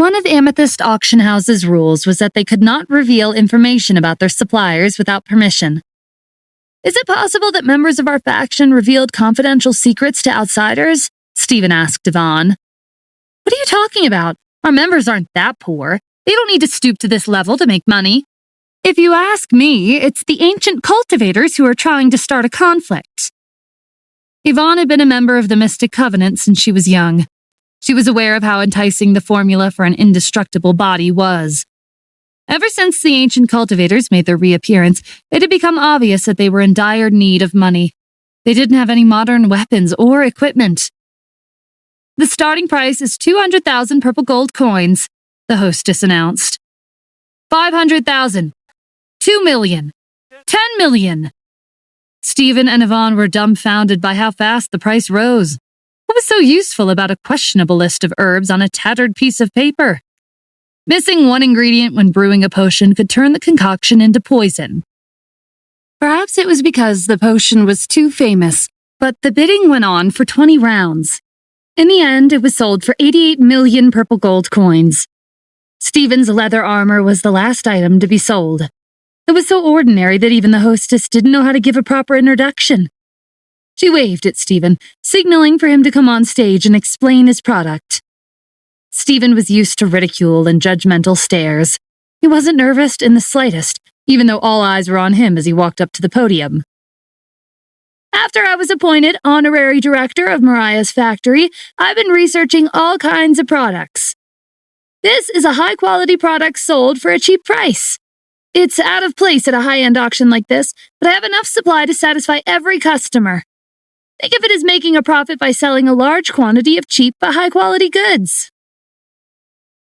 One of Amethyst Auction House's rules was that they could not reveal information about their suppliers without permission. Is it possible that members of our faction revealed confidential secrets to outsiders? Stephen asked Yvonne. What are you talking about? Our members aren't that poor. They don't need to stoop to this level to make money. If you ask me, it's the ancient cultivators who are trying to start a conflict. Yvonne had been a member of the Mystic Covenant since she was young. She was aware of how enticing the formula for an indestructible body was. Ever since the ancient cultivators made their reappearance, it had become obvious that they were in dire need of money. They didn't have any modern weapons or equipment. The starting price is 200,000 purple gold coins, the hostess announced. 500,000. 2 million. 10 million. Stephen and Yvonne were dumbfounded by how fast the price rose. What was so useful about a questionable list of herbs on a tattered piece of paper? Missing one ingredient when brewing a potion could turn the concoction into poison. Perhaps it was because the potion was too famous, but the bidding went on for 20 rounds. In the end, it was sold for 88 million purple gold coins. Stephen's leather armor was the last item to be sold. It was so ordinary that even the hostess didn't know how to give a proper introduction. She waved at Stephen, signaling for him to come on stage and explain his product. Stephen was used to ridicule and judgmental stares. He wasn't nervous in the slightest, even though all eyes were on him as he walked up to the podium. After I was appointed honorary director of Mariah's factory, I've been researching all kinds of products. This is a high-quality product sold for a cheap price. It's out of place at a high-end auction like this, but I have enough supply to satisfy every customer. Think of it as making a profit by selling a large quantity of cheap but high-quality goods.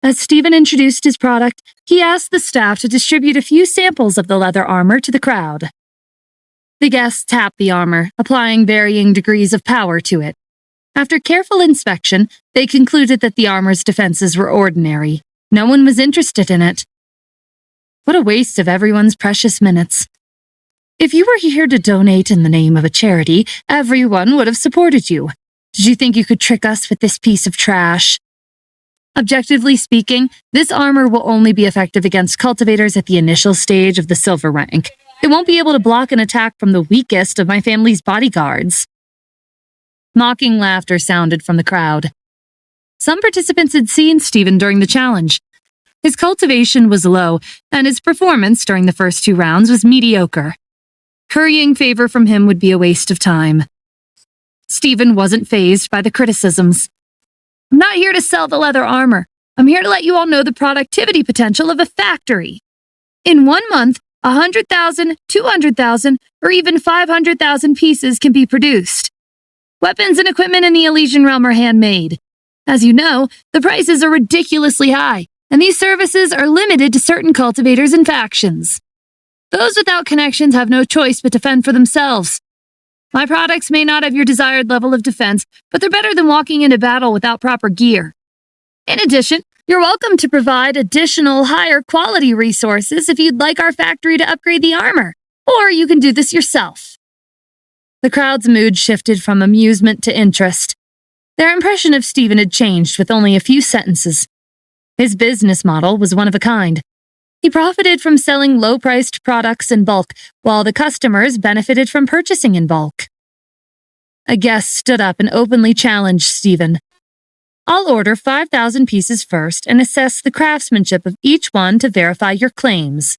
As Stephen introduced his product, he asked the staff to distribute a few samples of the leather armor to the crowd. The guests tapped the armor, applying varying degrees of power to it. After careful inspection, they concluded that the armor's defenses were ordinary. No one was interested in it. What a waste of everyone's precious minutes. If you were here to donate in the name of a charity, everyone would have supported you. Did you think you could trick us with this piece of trash? Objectively speaking, this armor will only be effective against cultivators at the initial stage of the silver rank. It won't be able to block an attack from the weakest of my family's bodyguards. Mocking laughter sounded from the crowd. Some participants had seen Stephen during the challenge. His cultivation was low, and his performance during the first 2 rounds was mediocre. Currying favor from him would be a waste of time. Stephen wasn't fazed by the criticisms. I'm not here to sell the leather armor. I'm here to let you all know the productivity potential of a factory. In 1 month, 100,000, 200,000, or even 500,000 pieces can be produced. Weapons and equipment in the Elysian realm are handmade. As you know, the prices are ridiculously high, and these services are limited to certain cultivators and factions. Those without connections have no choice but to fend for themselves. My products may not have your desired level of defense, but they're better than walking into battle without proper gear. In addition, you're welcome to provide additional higher quality resources if you'd like our factory to upgrade the armor, or you can do this yourself. The crowd's mood shifted from amusement to interest. Their impression of Stephen had changed with only a few sentences. His business model was one of a kind. He profited from selling low-priced products in bulk, while the customers benefited from purchasing in bulk. A guest stood up and openly challenged Stephen. I'll order 5,000 pieces first and assess the craftsmanship of each one to verify your claims.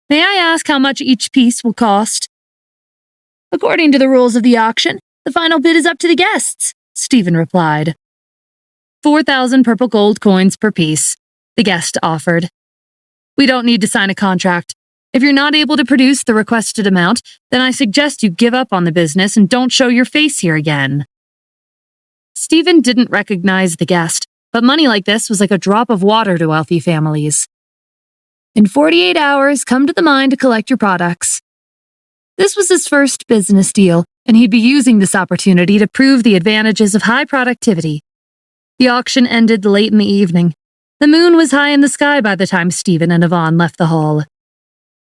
May I ask how much each piece will cost? According to the rules of the auction, the final bid is up to the guests, Stephen replied. 4,000 purple gold coins per piece, the guest offered. We don't need to sign a contract. If you're not able to produce the requested amount, then I suggest you give up on the business and don't show your face here again. Stephen didn't recognize the guest, but money like this was like a drop of water to wealthy families. In 48 hours, come to the mine to collect your products. This was his first business deal, and he'd be using this opportunity to prove the advantages of high productivity. The auction ended late in the evening. The moon was high in the sky by the time Stephen and Yvonne left the hall.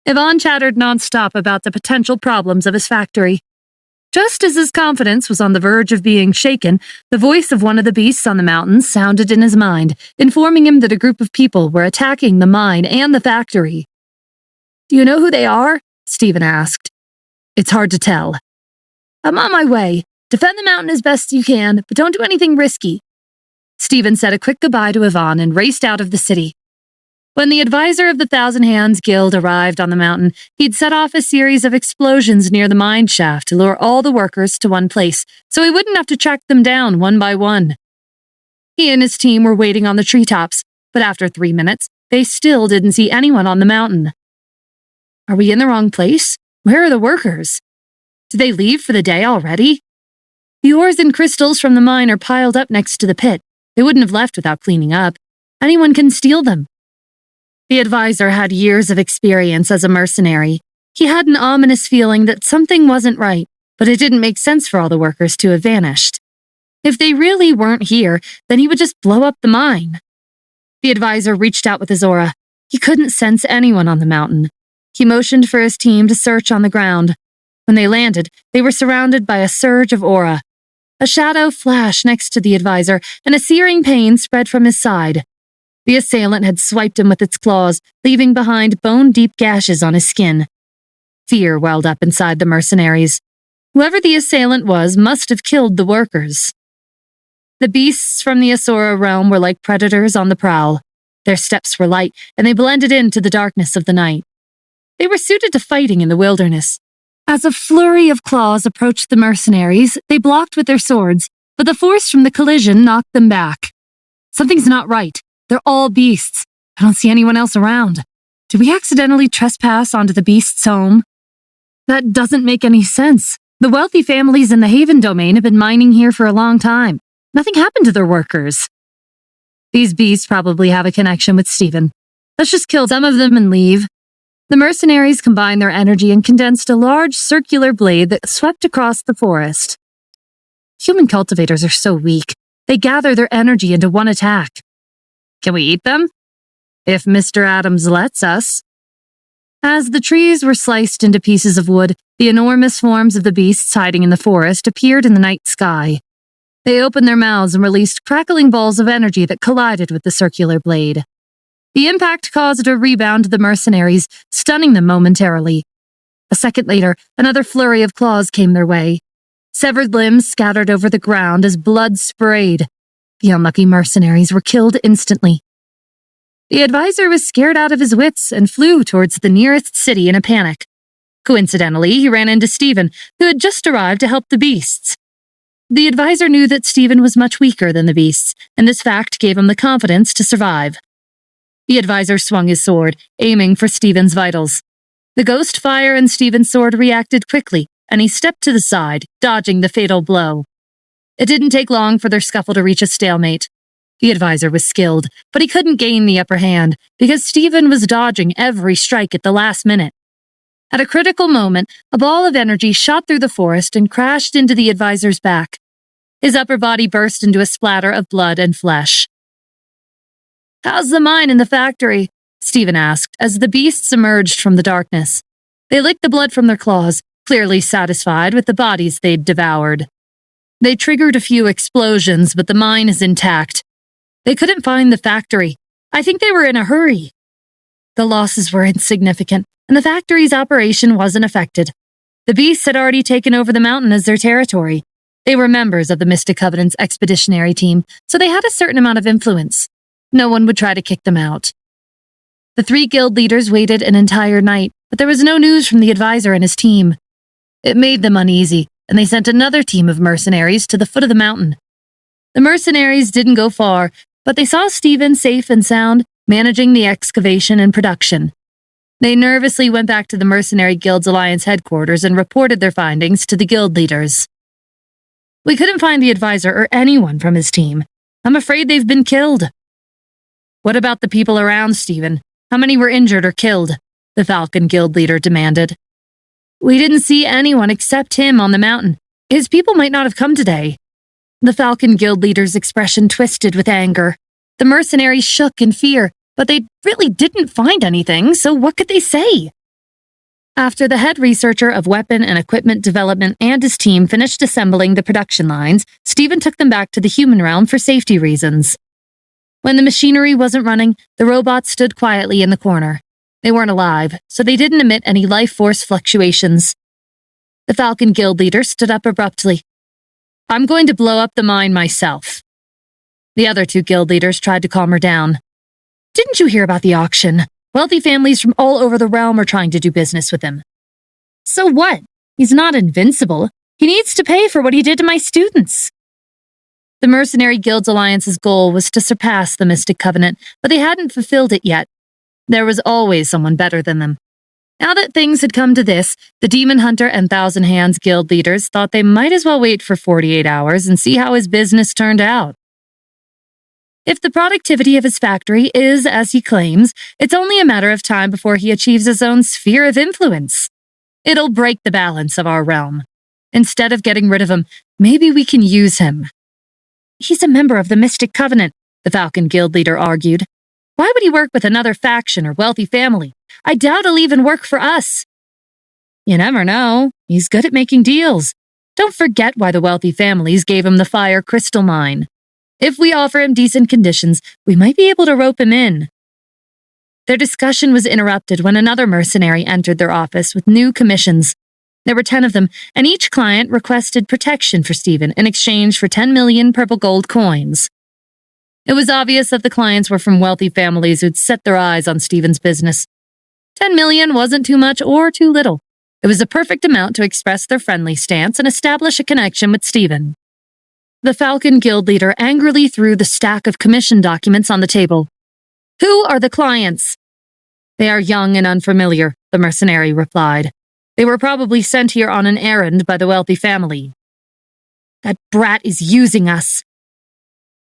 Yvonne chattered nonstop about the potential problems of his factory. Just as his confidence was on the verge of being shaken, the voice of one of the beasts on the mountain sounded in his mind, informing him that a group of people were attacking the mine and the factory. "Do you know who they are?" Stephen asked. "It's hard to tell." "I'm on my way. Defend the mountain as best you can, but don't do anything risky." Stephen said a quick goodbye to Yvonne and raced out of the city. When the advisor of the Thousand Hands Guild arrived on the mountain, he'd set off a series of explosions near the mine shaft to lure all the workers to one place, so he wouldn't have to track them down one by one. He and his team were waiting on the treetops, but after 3 minutes, they still didn't see anyone on the mountain. Are we in the wrong place? Where are the workers? Did they leave for the day already? The ores and crystals from the mine are piled up next to the pit. They wouldn't have left without cleaning up. Anyone can steal them. The advisor had years of experience as a mercenary. He had an ominous feeling that something wasn't right, but it didn't make sense for all the workers to have vanished. If they really weren't here, then he would just blow up the mine. The advisor reached out with his aura. He couldn't sense anyone on the mountain. He motioned for his team to search on the ground. When they landed, they were surrounded by a surge of aura. A shadow flashed next to the advisor, and a searing pain spread from his side. The assailant had swiped him with its claws, leaving behind bone-deep gashes on his skin. Fear welled up inside the mercenaries. Whoever the assailant was must have killed the workers. The beasts from the Asura realm were like predators on the prowl. Their steps were light, and they blended into the darkness of the night. They were suited to fighting in the wilderness. As a flurry of claws approached the mercenaries, they blocked with their swords, but the force from the collision knocked them back. Something's not right. They're all beasts. I don't see anyone else around. Did we accidentally trespass onto the beast's home? That doesn't make any sense. The wealthy families in the Haven domain have been mining here for a long time. Nothing happened to their workers. These beasts probably have a connection with Stephen. Let's just kill some of them and leave. The mercenaries combined their energy and condensed a large circular blade that swept across the forest. Human cultivators are so weak. They gather their energy into one attack. Can we eat them? If Mr. Adams lets us. As the trees were sliced into pieces of wood, the enormous forms of the beasts hiding in the forest appeared in the night sky. They opened their mouths and released crackling balls of energy that collided with the circular blade. The impact caused a rebound to the mercenaries, stunning them momentarily. A second later, another flurry of claws came their way. Severed limbs scattered over the ground as blood sprayed. The unlucky mercenaries were killed instantly. The advisor was scared out of his wits and flew towards the nearest city in a panic. Coincidentally, he ran into Stephen, who had just arrived to help the beasts. The advisor knew that Stephen was much weaker than the beasts, and this fact gave him the confidence to survive. The advisor swung his sword, aiming for Stephen's vitals. The ghost fire in Stephen's sword reacted quickly, and he stepped to the side, dodging the fatal blow. It didn't take long for their scuffle to reach a stalemate. The advisor was skilled, but he couldn't gain the upper hand because Stephen was dodging every strike at the last minute. At a critical moment, a ball of energy shot through the forest and crashed into the advisor's back. His upper body burst into a splatter of blood and flesh. "How's the mine and the factory?" Stephen asked as the beasts emerged from the darkness. They licked the blood from their claws, clearly satisfied with the bodies they'd devoured. They triggered a few explosions, but the mine is intact. They couldn't find the factory. I think they were in a hurry. The losses were insignificant, and the factory's operation wasn't affected. The beasts had already taken over the mountain as their territory. They were members of the Mystic Covenant's expeditionary team, so they had a certain amount of influence. No one would try to kick them out. The 3 guild leaders waited an entire night, but there was no news from the advisor and his team. It made them uneasy, and they sent another team of mercenaries to the foot of the mountain. The mercenaries didn't go far, but they saw Stephen safe and sound, managing the excavation and production. They nervously went back to the Mercenary Guild's Alliance headquarters and reported their findings to the guild leaders. "We couldn't find the advisor or anyone from his team. I'm afraid they've been killed." "What about the people around Stephen? How many were injured or killed?" the Falcon Guild leader demanded. "We didn't see anyone except him on the mountain. His people might not have come today." The Falcon Guild leader's expression twisted with anger. The mercenaries shook in fear, but they really didn't find anything, so what could they say? After the head researcher of weapon and equipment development and his team finished assembling the production lines, Stephen took them back to the human realm for safety reasons. When the machinery wasn't running, the robots stood quietly in the corner. They weren't alive, so they didn't emit any life force fluctuations. The Falcon Guild leader stood up abruptly. "I'm going to blow up the mine myself." The other two guild leaders tried to calm her down. "Didn't you hear about the auction? Wealthy families from all over the realm are trying to do business with him." "So what? He's not invincible. He needs to pay for what he did to my students." The Mercenary Guilds Alliance's goal was to surpass the Mystic Covenant, but they hadn't fulfilled it yet. There was always someone better than them. Now that things had come to this, the Demon Hunter and Thousand Hands Guild leaders thought they might as well wait for 48 hours and see how his business turned out. If the productivity of his factory is as he claims, it's only a matter of time before he achieves his own sphere of influence. It'll break the balance of our realm. Instead of getting rid of him, maybe we can use him. "He's a member of the Mystic Covenant," the Falcon Guild leader argued. "Why would he work with another faction or wealthy family? I doubt he'll even work for us." "You never know. He's good at making deals. Don't forget why the wealthy families gave him the Fire Crystal Mine. If we offer him decent conditions, we might be able to rope him in." Their discussion was interrupted when another mercenary entered their office with new commissions. There were 10 of them, and each client requested protection for Stephen in exchange for 10 million purple gold coins. It was obvious that the clients were from wealthy families who'd set their eyes on Stephen's business. 10 million wasn't too much or too little. It was a perfect amount to express their friendly stance and establish a connection with Stephen. The Falcon Guild leader angrily threw the stack of commission documents on the table. "Who are the clients?" "They are young and unfamiliar," the mercenary replied. "They were probably sent here on an errand by the wealthy family." "That brat is using us."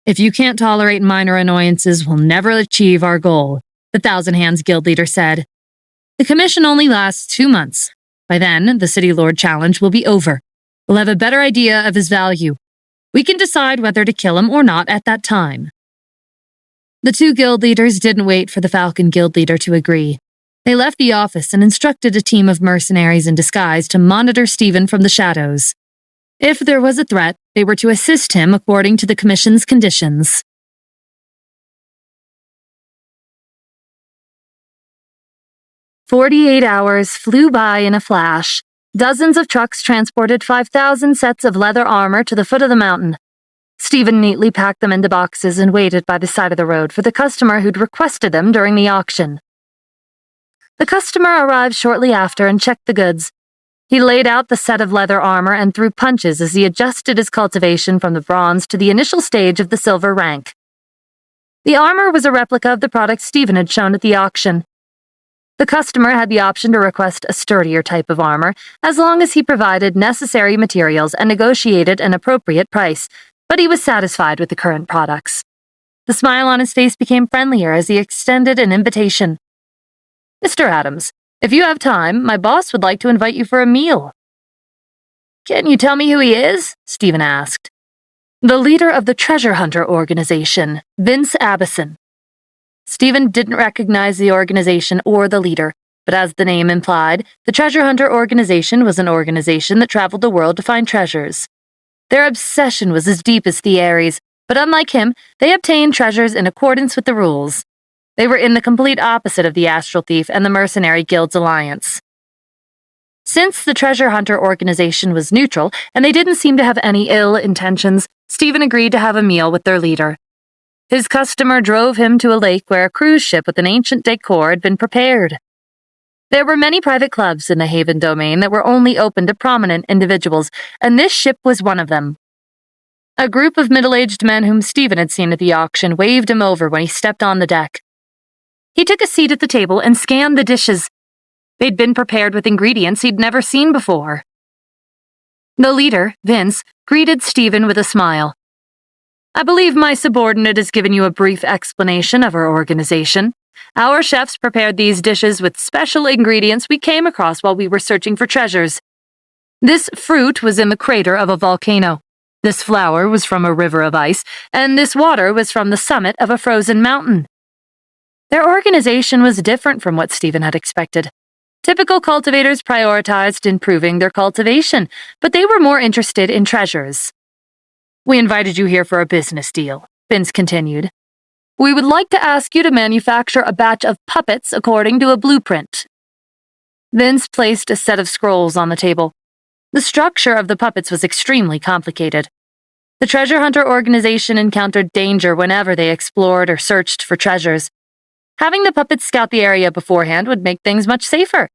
"If you can't tolerate minor annoyances, we'll never achieve our goal," the Thousand Hands Guild leader said. "The commission only lasts 2 months. By then, the City Lord challenge will be over. We'll have a better idea of his value. We can decide whether to kill him or not at that time." The two guild leaders didn't wait for the Falcon Guild leader to agree. They left the office and instructed a team of mercenaries in disguise to monitor Stephen from the shadows. If there was a threat, they were to assist him according to the commission's conditions. 48 hours flew by in a flash. Dozens of trucks transported 5,000 sets of leather armor to the foot of the mountain. Stephen neatly packed them into boxes and waited by the side of the road for the customer who'd requested them during the auction. The customer arrived shortly after and checked the goods. He laid out the set of leather armor and threw punches as he adjusted his cultivation from the bronze to the initial stage of the silver rank. The armor was a replica of the product Stephen had shown at the auction. The customer had the option to request a sturdier type of armor, as long as he provided necessary materials and negotiated an appropriate price, but he was satisfied with the current products. The smile on his face became friendlier as he extended an invitation. "Mr. Adams, if you have time, my boss would like to invite you for a meal." "Can you tell me who he is?" Stephen asked. "The leader of the Treasure Hunter organization, Vince Abison." Stephen didn't recognize the organization or the leader, but as the name implied, the Treasure Hunter organization was an organization that traveled the world to find treasures. Their obsession was as deep as Thieries, but unlike him, they obtained treasures in accordance with the rules. They were in the complete opposite of the Astral Thief and the Mercenary Guilds Alliance. Since the Treasure Hunter organization was neutral and they didn't seem to have any ill intentions, Stephen agreed to have a meal with their leader. His customer drove him to a lake where a cruise ship with an ancient decor had been prepared. There were many private clubs in the Haven domain that were only open to prominent individuals, and this ship was one of them. A group of middle-aged men whom Stephen had seen at the auction waved him over when he stepped on the deck. He took a seat at the table and scanned the dishes. They'd been prepared with ingredients he'd never seen before. The leader, Vince, greeted Stephen with a smile. "I believe my subordinate has given you a brief explanation of our organization. Our chefs prepared these dishes with special ingredients we came across while we were searching for treasures. This fruit was in the crater of a volcano. This flower was from a river of ice, and this water was from the summit of a frozen mountain." Their organization was different from what Stephen had expected. Typical cultivators prioritized improving their cultivation, but they were more interested in treasures. "We invited you here for a business deal," Vince continued. "We would like to ask you to manufacture a batch of puppets according to a blueprint." Vince placed a set of scrolls on the table. The structure of the puppets was extremely complicated. The treasure hunter organization encountered danger whenever they explored or searched for treasures. Having the puppets scout the area beforehand would make things much safer.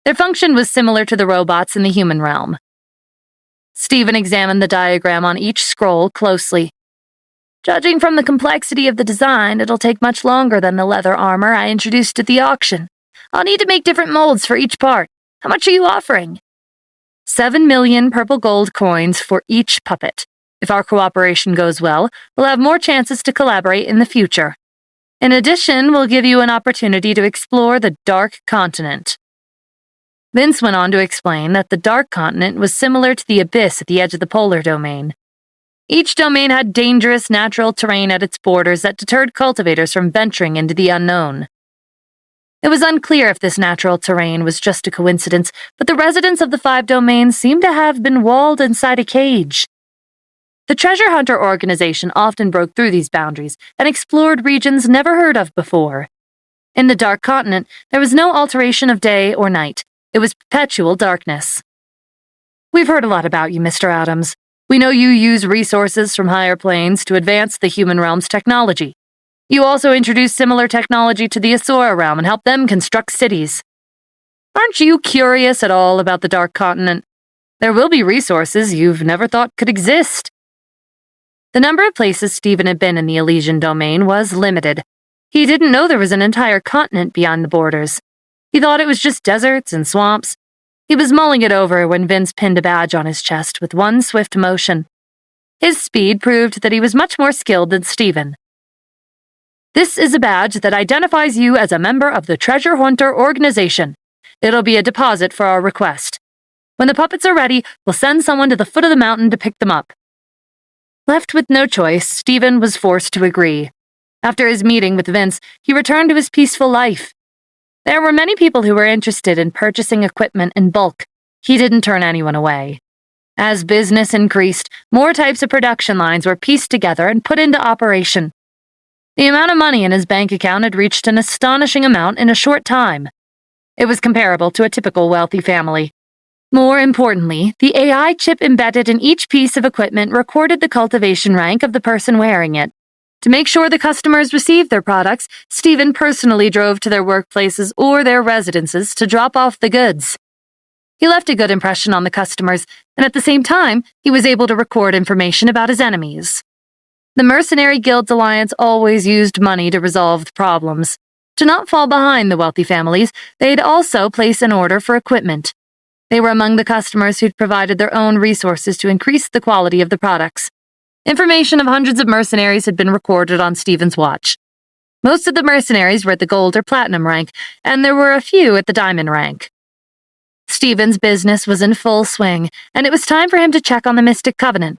Their function was similar to the robots in the human realm. Stephen examined the diagram on each scroll closely. "Judging from the complexity of the design, it'll take much longer than the leather armor I introduced at the auction. I'll need to make different molds for each part. How much are you offering?" 7 million purple gold coins for each puppet. If our cooperation goes well, we'll have more chances to collaborate in the future. In addition, we'll give you an opportunity to explore the Dark Continent. Vince went on to explain that the Dark Continent was similar to the abyss at the edge of the polar domain. Each domain had dangerous natural terrain at its borders that deterred cultivators from venturing into the unknown. It was unclear if this natural terrain was just a coincidence, but the residents of the 5 domains seemed to have been walled inside a cage. The treasure hunter organization often broke through these boundaries and explored regions never heard of before. In the Dark Continent, there was no alteration of day or night. It was perpetual darkness. "We've heard a lot about you, Mr. Adams. We know you use resources from higher planes to advance the human realm's technology. You also introduced similar technology to the Asura realm and helped them construct cities. Aren't you curious at all about the Dark Continent? There will be resources you've never thought could exist." The number of places Stephen had been in the Elysian domain was limited. He didn't know there was an entire continent beyond the borders. He thought it was just deserts and swamps. He was mulling it over when Vince pinned a badge on his chest with one swift motion. His speed proved that he was much more skilled than Stephen. "This is a badge that identifies you as a member of the Treasure Hunter organization. It'll be a deposit for our request. When the puppets are ready, we'll send someone to the foot of the mountain to pick them up." Left with no choice, Stephen was forced to agree. After his meeting with Vince, he returned to his peaceful life. There were many people who were interested in purchasing equipment in bulk. He didn't turn anyone away. As business increased, more types of production lines were pieced together and put into operation. The amount of money in his bank account had reached an astonishing amount in a short time. It was comparable to a typical wealthy family. More importantly, the AI chip embedded in each piece of equipment recorded the cultivation rank of the person wearing it. To make sure the customers received their products, Stephen personally drove to their workplaces or their residences to drop off the goods. He left a good impression on the customers, and at the same time, he was able to record information about his enemies. The Mercenary Guilds Alliance always used money to resolve the problems. To not fall behind the wealthy families, they'd also place an order for equipment. They were among the customers who'd provided their own resources to increase the quality of the products. Information of hundreds of mercenaries had been recorded on Stephen's watch. Most of the mercenaries were at the gold or platinum rank, and there were a few at the diamond rank. Stephen's business was in full swing, and it was time for him to check on the Mystic Covenant.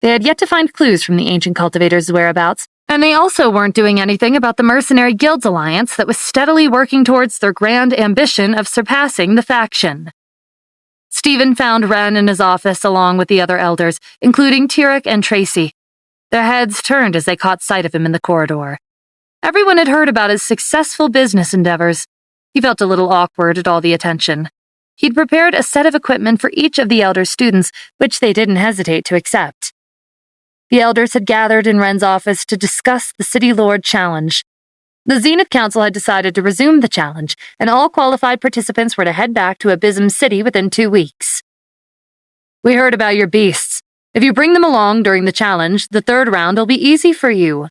They had yet to find clues from the ancient cultivators' whereabouts, and they also weren't doing anything about the Mercenary Guilds Alliance that was steadily working towards their grand ambition of surpassing the faction. Stephen found Ren in his office along with the other elders, including Tyrek and Tracy. Their heads turned as they caught sight of him in the corridor. Everyone had heard about his successful business endeavors. He felt a little awkward at all the attention. He'd prepared a set of equipment for each of the elders' students, which they didn't hesitate to accept. The elders had gathered in Ren's office to discuss the City Lord Challenge. The Zenith Council had decided to resume the challenge, and all qualified participants were to head back to Abysm City within 2 weeks. "We heard about your beasts. If you bring them along during the challenge, the 3rd round will be easy for you.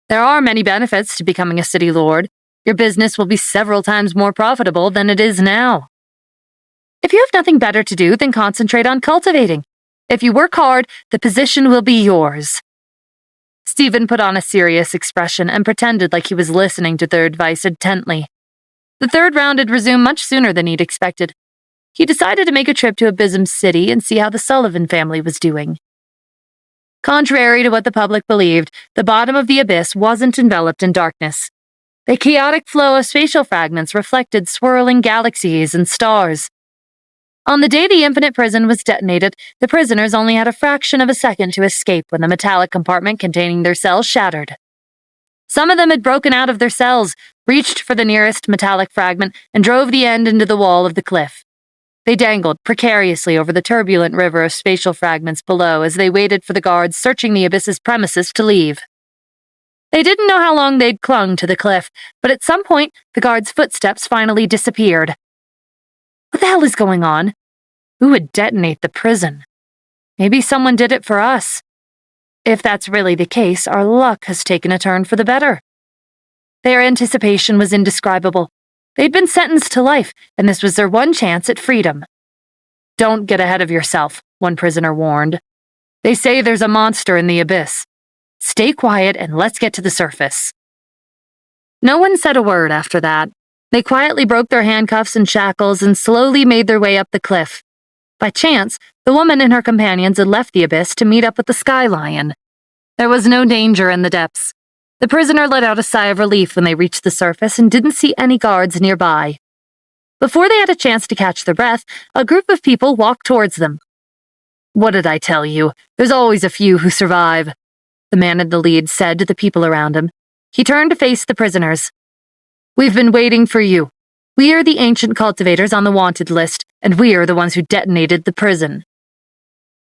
There are many benefits to becoming a City Lord. Your business will be several times more profitable than it is now. If you have nothing better to do, then concentrate on cultivating. If you work hard, the position will be yours." Stephen put on a serious expression and pretended like he was listening to their advice intently. The 3rd round had resumed much sooner than he'd expected. He decided to make a trip to Abysm City and see how the Sullivan family was doing. Contrary to what the public believed, the bottom of the abyss wasn't enveloped in darkness. The chaotic flow of spatial fragments reflected swirling galaxies and stars. On the day the infinite prison was detonated, the prisoners only had a fraction of a second to escape when the metallic compartment containing their cells shattered. Some of them had broken out of their cells, reached for the nearest metallic fragment, and drove the end into the wall of the cliff. They dangled precariously over the turbulent river of spatial fragments below as they waited for the guards searching the abyss's premises to leave. They didn't know how long they'd clung to the cliff, but at some point, the guards' footsteps finally disappeared. What the hell is going on? Who would detonate the prison? Maybe someone did it for us. If that's really the case, our luck has taken a turn for the better. Their anticipation was indescribable. They'd been sentenced to life, and this was their one chance at freedom. Don't get ahead of yourself, one prisoner warned. They say there's a monster in the abyss. Stay quiet and let's get to the surface. No one said a word after that. They quietly broke their handcuffs and shackles and slowly made their way up the cliff. By chance, the woman and her companions had left the abyss to meet up with the sky lion. There was no danger in the depths. The prisoner let out a sigh of relief when they reached the surface and didn't see any guards nearby. Before they had a chance to catch their breath, a group of people walked towards them. What did I tell you? There's always a few who survive, the man in the lead said to the people around him. He turned to face the prisoners. We've been waiting for you. We are the ancient cultivators on the wanted list, and we are the ones who detonated the prison.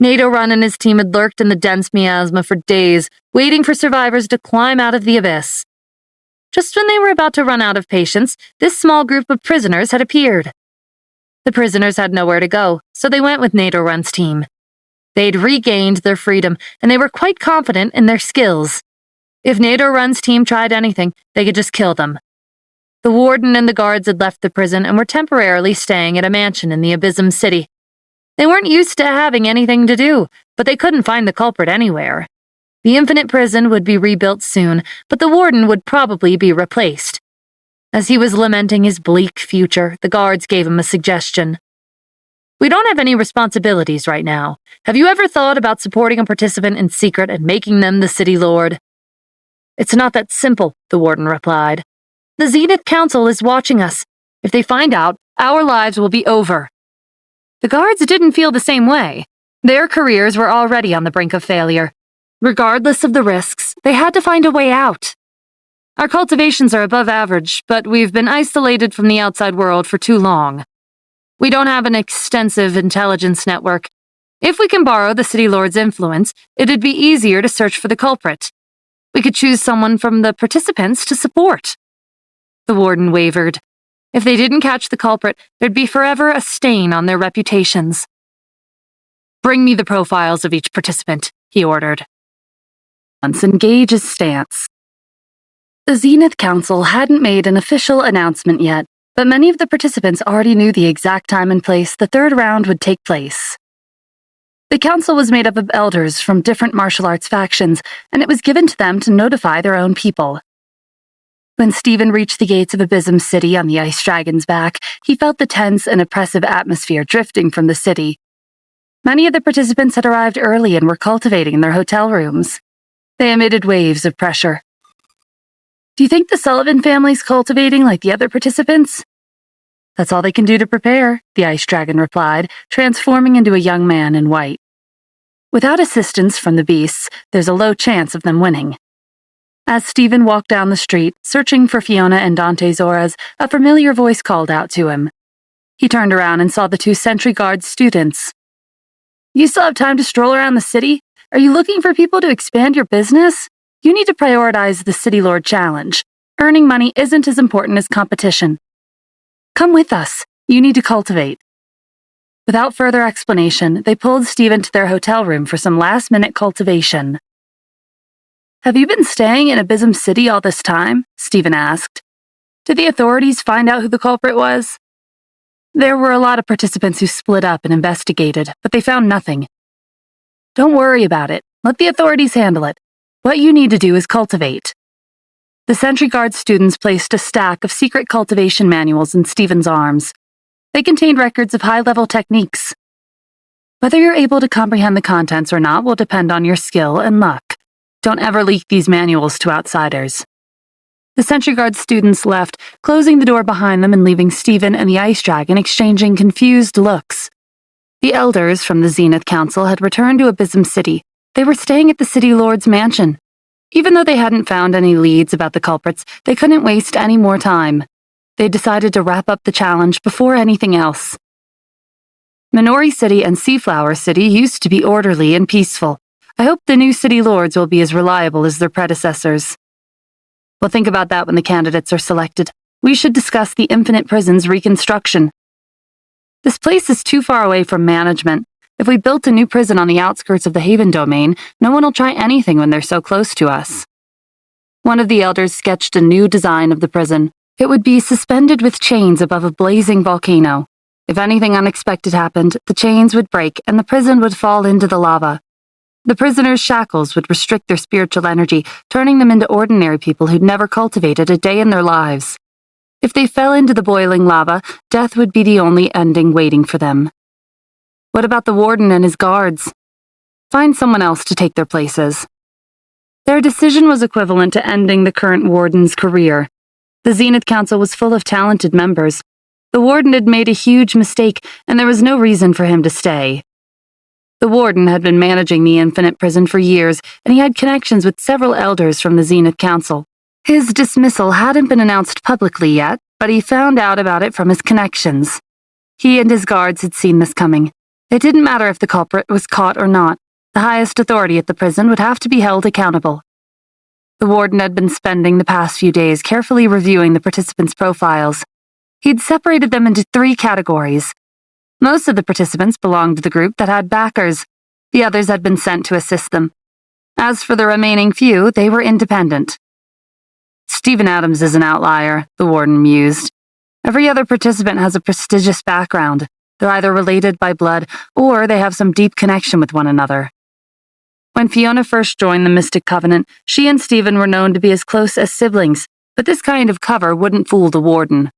Nadorun and his team had lurked in the dense miasma for days, waiting for survivors to climb out of the abyss. Just when they were about to run out of patience, this small group of prisoners had appeared. The prisoners had nowhere to go, so they went with Nadorun's team. They'd regained their freedom, and they were quite confident in their skills. If Nadorun's team tried anything, they could just kill them. The warden and the guards had left the prison and were temporarily staying at a mansion in the Abyssum City. They weren't used to having anything to do, but they couldn't find the culprit anywhere. The infinite prison would be rebuilt soon, but the warden would probably be replaced. As he was lamenting his bleak future, the guards gave him a suggestion. We don't have any responsibilities right now. Have you ever thought about supporting a participant in secret and making them the city lord? It's not that simple, the warden replied. The Zenith Council is watching us. If they find out, our lives will be over. The guards didn't feel the same way. Their careers were already on the brink of failure. Regardless of the risks, they had to find a way out. Our cultivations are above average, but we've been isolated from the outside world for too long. We don't have an extensive intelligence network. If we can borrow the City Lord's influence, it'd be easier to search for the culprit. We could choose someone from the participants to support. The warden wavered. If they didn't catch the culprit, there'd be forever a stain on their reputations. Bring me the profiles of each participant, he ordered. Once engage his stance. The Zenith Council hadn't made an official announcement yet, but many of the participants already knew the exact time and place the third round would take place. The council was made up of elders from different martial arts factions, and it was given to them to notify their own people. When Stephen reached the gates of Abyssum City on the Ice Dragon's back, he felt the tense and oppressive atmosphere drifting from the city. Many of the participants had arrived early and were cultivating in their hotel rooms. They emitted waves of pressure. Do you think the Sullivan family's cultivating like the other participants? That's all they can do to prepare, the Ice Dragon replied, transforming into a young man in white. Without assistance from the beasts, there's a low chance of them winning. As Stephen walked down the street, searching for Fiona and Dante Zoras, a familiar voice called out to him. He turned around and saw the two Sentry Guard students. You still have time to stroll around the city? Are you looking for people to expand your business? You need to prioritize the City Lord Challenge. Earning money isn't as important as competition. Come with us. You need to cultivate. Without further explanation, they pulled Stephen to their hotel room for some last-minute cultivation. Have you been staying in Abyssum City all this time? Stephen asked. Did the authorities find out who the culprit was? There were a lot of participants who split up and investigated, but they found nothing. Don't worry about it. Let the authorities handle it. What you need to do is cultivate. The Sentry Guard students placed a stack of secret cultivation manuals in Stephen's arms. They contained records of high-level techniques. Whether you're able to comprehend the contents or not will depend on your skill and luck. Don't ever leak these manuals to outsiders. The Sentry Guard students left, closing the door behind them and leaving Stephen and the Ice Dragon exchanging confused looks. The elders from the Zenith Council had returned to Abysm City. They were staying at the City Lord's mansion. Even though they hadn't found any leads about the culprits, they couldn't waste any more time. They decided to wrap up the challenge before anything else. Minori City and Seaflower City used to be orderly and peaceful. I hope the new City Lords will be as reliable as their predecessors. We'll think about that when the candidates are selected. We should discuss the Infinite Prison's reconstruction. This place is too far away from management. If we built a new prison on the outskirts of the Haven domain, no one will try anything when they're so close to us. One of the elders sketched a new design of the prison. It would be suspended with chains above a blazing volcano. If anything unexpected happened, the chains would break and the prison would fall into the lava. The prisoners' shackles would restrict their spiritual energy, turning them into ordinary people who'd never cultivated a day in their lives. If they fell into the boiling lava, death would be the only ending waiting for them. What about the warden and his guards? Find someone else to take their places. Their decision was equivalent to ending the current warden's career. The Zenith Council was full of talented members. The warden had made a huge mistake, and there was no reason for him to stay. The warden had been managing the Infinite Prison for years, and he had connections with several elders from the Zenith Council. His dismissal hadn't been announced publicly yet, but he found out about it from his connections. He and his guards had seen this coming. It didn't matter if the culprit was caught or not. The highest authority at the prison would have to be held accountable. The warden had been spending the past few days carefully reviewing the participants' profiles. He'd separated them into 3 categories. Most of the participants belonged to the group that had backers. The others had been sent to assist them. As for the remaining few, they were independent. Stephen Adams is an outlier, the warden mused. Every other participant has a prestigious background. They're either related by blood, or they have some deep connection with one another. When Fiona first joined the Mystic Covenant, she and Stephen were known to be as close as siblings, but this kind of cover wouldn't fool the warden.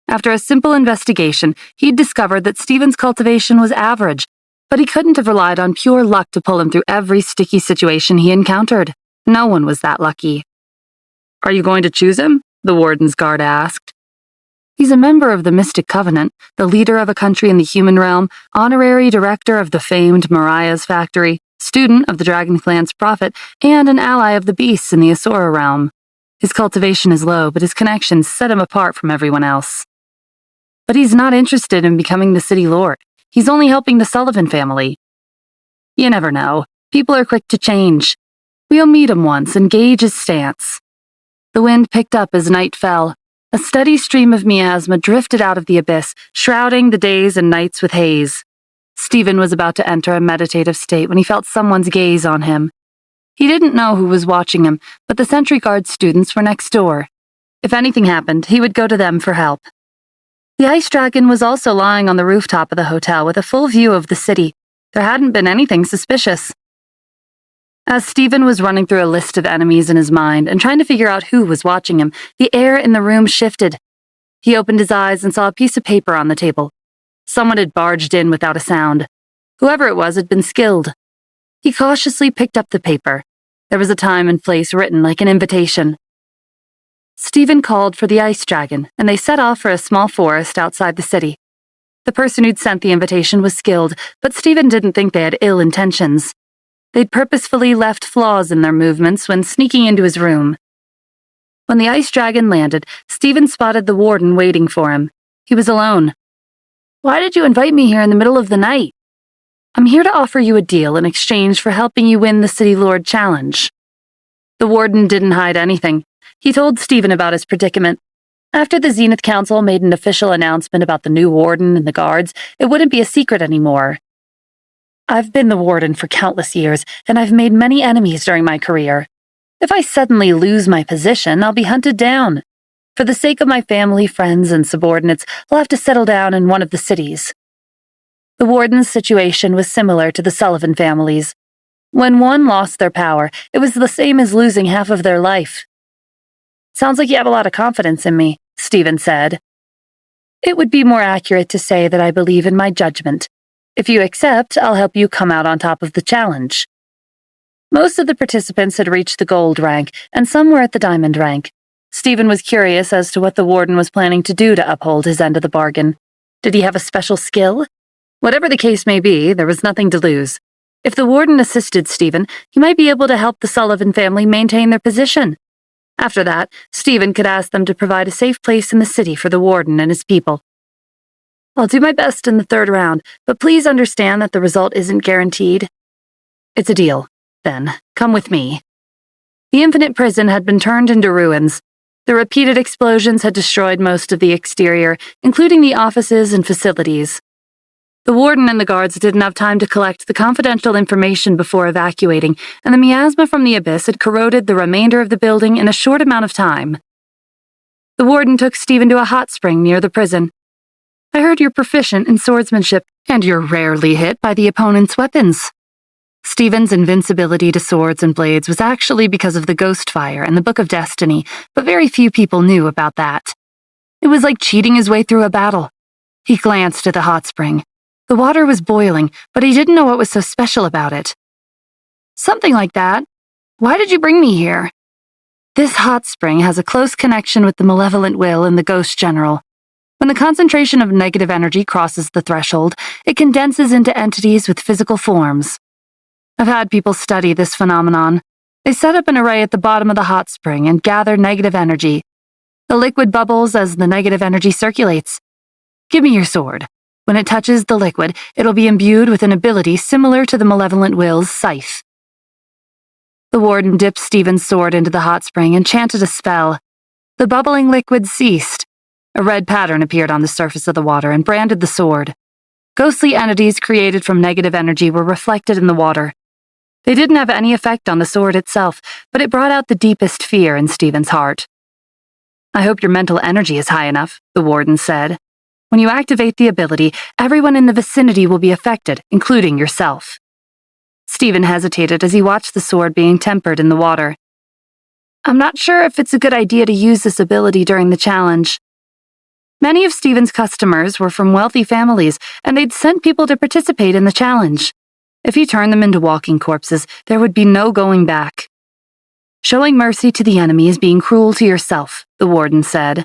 After a simple investigation, he'd discovered that Stephen's cultivation was average, but he couldn't have relied on pure luck to pull him through every sticky situation he encountered. No one was that lucky. "Are you going to choose him?" the warden's guard asked. "He's a member of the Mystic Covenant, the leader of a country in the human realm, honorary director of the famed Mariah's factory, student of the Dragon Clan's prophet, and an ally of the beasts in the Asura realm. His cultivation is low, but his connections set him apart from everyone else. But he's not interested in becoming the city lord. He's only helping the Sullivan family. You never know. People are quick to change. We'll meet him once and gauge his stance." The wind picked up as night fell. A steady stream of miasma drifted out of the abyss, shrouding the days and nights with haze. Stephen was about to enter a meditative state when he felt someone's gaze on him. He didn't know who was watching him, but the Sentry Guard students were next door. If anything happened, he would go to them for help. The Ice Dragon was also lying on the rooftop of the hotel with a full view of the city. There hadn't been anything suspicious. As Stephen was running through a list of enemies in his mind and trying to figure out who was watching him, the air in the room shifted. He opened his eyes and saw a piece of paper on the table. Someone had barged in without a sound. Whoever it was had been skilled. He cautiously picked up the paper. There was a time and place written like an invitation. Stephen called for the Ice Dragon, and they set off for a small forest outside the city. The person who'd sent the invitation was skilled, but Stephen didn't think they had ill intentions. They'd purposefully left flaws in their movements when sneaking into his room. When the Ice Dragon landed, Stephen spotted the warden waiting for him. He was alone. "Why did you invite me here in the middle of the night?" "I'm here to offer you a deal in exchange for helping you win the City Lord Challenge." The warden didn't hide anything. He told Stephen about his predicament. After the Zenith Council made an official announcement about the new warden and the guards, it wouldn't be a secret anymore. "I've been the warden for countless years, and I've made many enemies during my career. If I suddenly lose my position, I'll be hunted down. For the sake of my family, friends, and subordinates, I'll have to settle down in one of the cities." The warden's situation was similar to the Sullivan family's. When one lost their power, it was the same as losing half of their life. "Sounds like you have a lot of confidence in me," Stephen said. "It would be more accurate to say that I believe in my judgment. If you accept, I'll help you come out on top of the challenge." Most of the participants had reached the gold rank, and some were at the diamond rank. Stephen was curious as to what the warden was planning to do to uphold his end of the bargain. Did he have a special skill? Whatever the case may be, there was nothing to lose. If the warden assisted Stephen, he might be able to help the Sullivan family maintain their position. After that, Stephen could ask them to provide a safe place in the city for the warden and his people. I'll do my best in the third round, but please understand that the result isn't guaranteed. It's a deal. Then, come with me. The infinite prison had been turned into ruins. The repeated explosions had destroyed most of the exterior, including the offices and facilities. The warden and the guards didn't have time to collect the confidential information before evacuating, and the miasma from the abyss had corroded the remainder of the building in a short amount of time. The warden took Stephen to a hot spring near the prison. I heard you're proficient in swordsmanship, and you're rarely hit by the opponent's weapons. Stephen's invincibility to swords and blades was actually because of the ghost fire and the Book of Destiny, but very few people knew about that. It was like cheating his way through a battle. He glanced at the hot spring. The water was boiling, but he didn't know what was so special about it. Something like that. Why did you bring me here? This hot spring has a close connection with the malevolent will and the ghost general. When the concentration of negative energy crosses the threshold, it condenses into entities with physical forms. I've had people study this phenomenon. They set up an array at the bottom of the hot spring and gather negative energy. The liquid bubbles as the negative energy circulates. Give me your sword. When it touches the liquid, it'll be imbued with an ability similar to the malevolent will's scythe. The warden dipped Stephen's sword into the hot spring and chanted a spell. The bubbling liquid ceased. A red pattern appeared on the surface of the water and branded the sword. Ghostly entities created from negative energy were reflected in the water. They didn't have any effect on the sword itself, but it brought out the deepest fear in Stephen's heart. I hope your mental energy is high enough, the warden said. When you activate the ability, everyone in the vicinity will be affected, including yourself. Stephen hesitated as he watched the sword being tempered in the water. I'm not sure if it's a good idea to use this ability during the challenge. Many of Stephen's customers were from wealthy families, and they'd sent people to participate in the challenge. If he turned them into walking corpses, there would be no going back. Showing mercy to the enemy is being cruel to yourself, the warden said.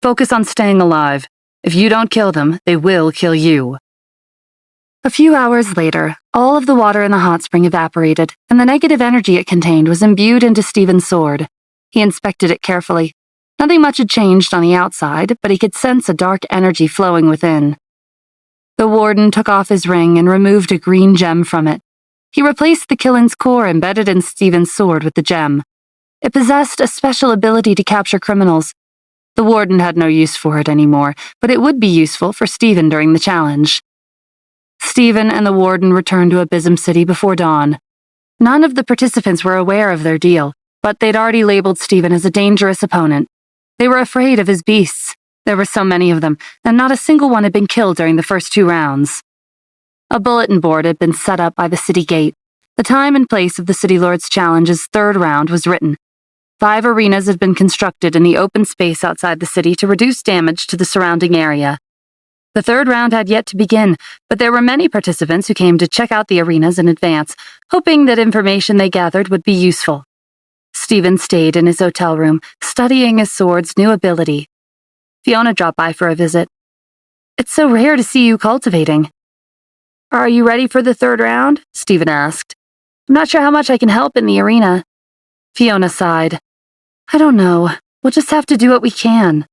Focus on staying alive. If you don't kill them, they will kill you. A few hours later, all of the water in the hot spring evaporated, and the negative energy it contained was imbued into Stephen's sword. He inspected it carefully. Nothing much had changed on the outside, but he could sense a dark energy flowing within. The warden took off his ring and removed a green gem from it. He replaced the Killen's core embedded in Stephen's sword with the gem. It possessed a special ability to capture criminals. The warden had no use for it anymore, but it would be useful for Stephen during the challenge. Stephen and the warden returned to Abysm City before dawn. None of the participants were aware of their deal, but they'd already labeled Stephen as a dangerous opponent. They were afraid of his beasts. There were so many of them, and not a single one had been killed during the first 2 rounds. A bulletin board had been set up by the city gate. The time and place of the City Lord's Challenge's 3rd round was written. 5 arenas had been constructed in the open space outside the city to reduce damage to the surrounding area. The 3rd round had yet to begin, but there were many participants who came to check out the arenas in advance, hoping that information they gathered would be useful. Stephen stayed in his hotel room, studying his sword's new ability. Fiona dropped by for a visit. It's so rare to see you cultivating. Are you ready for the 3rd round? Stephen asked. I'm not sure how much I can help in the arena. Fiona sighed. I don't know. We'll just have to do what we can.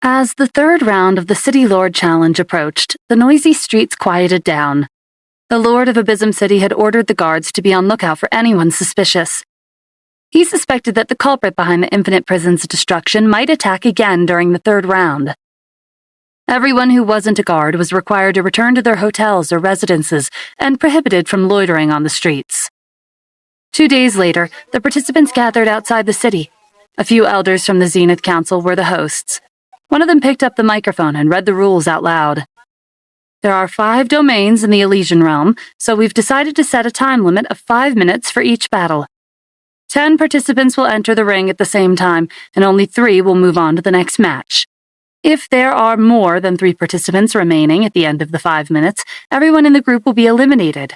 As the 3rd round of the City Lord Challenge approached, the noisy streets quieted down. The Lord of Abysm City had ordered the guards to be on lookout for anyone suspicious. He suspected that the culprit behind the Infinite Prison's destruction might attack again during the 3rd round. Everyone who wasn't a guard was required to return to their hotels or residences and prohibited from loitering on the streets. 2 days later, the participants gathered outside the city. A few elders from the Zenith Council were the hosts. One of them picked up the microphone and read the rules out loud. There are 5 domains in the Elysian realm, so we've decided to set a time limit of 5 minutes for each battle. 10 participants will enter the ring at the same time, and only 3 will move on to the next match. If there are more than 3 participants remaining at the end of the 5 minutes, everyone in the group will be eliminated.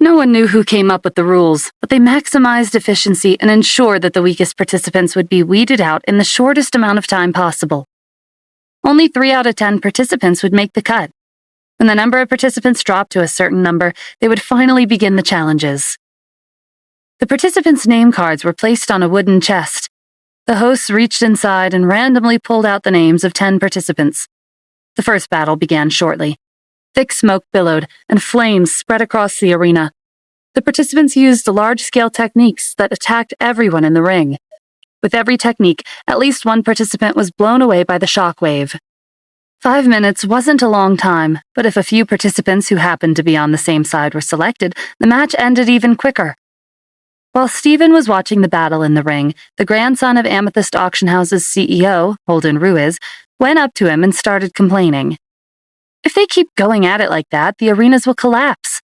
No one knew who came up with the rules, but they maximized efficiency and ensured that the weakest participants would be weeded out in the shortest amount of time possible. Only 3 out of 10 participants would make the cut. When the number of participants dropped to a certain number, they would finally begin the challenges. The participants' name cards were placed on a wooden chest. The hosts reached inside and randomly pulled out the names of 10 participants. The first battle began shortly. Thick smoke billowed, and flames spread across the arena. The participants used large-scale techniques that attacked everyone in the ring. With every technique, at least one participant was blown away by the shockwave. 5 minutes wasn't a long time, but if a few participants who happened to be on the same side were selected, the match ended even quicker. While Stephen was watching the battle in the ring, the grandson of Amethyst Auction House's CEO, Holden Ruiz, went up to him and started complaining. If they keep going at it like that, the arenas will collapse.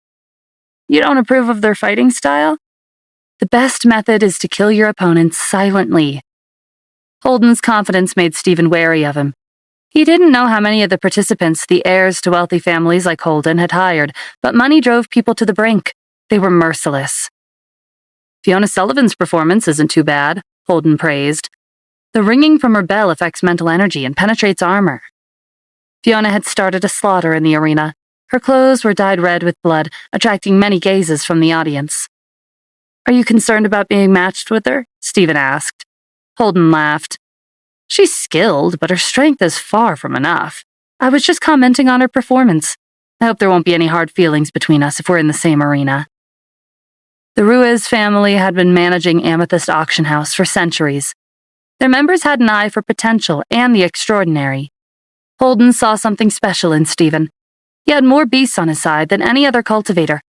You don't approve of their fighting style? The best method is to kill your opponents silently. Holden's confidence made Stephen wary of him. He didn't know how many of the participants the heirs to wealthy families like Holden had hired, but money drove people to the brink. They were merciless. Fiona Sullivan's performance isn't too bad, Holden praised. The ringing from her bell affects mental energy and penetrates armor. Fiona had started a slaughter in the arena. Her clothes were dyed red with blood, attracting many gazes from the audience. Are you concerned about being matched with her? Stephen asked. Holden laughed. She's skilled, but her strength is far from enough. I was just commenting on her performance. I hope there won't be any hard feelings between us if we're in the same arena. The Ruiz family had been managing Amethyst Auction House for centuries. Their members had an eye for potential and the extraordinary. Holden saw something special in Stephen. He had more beasts on his side than any other cultivator.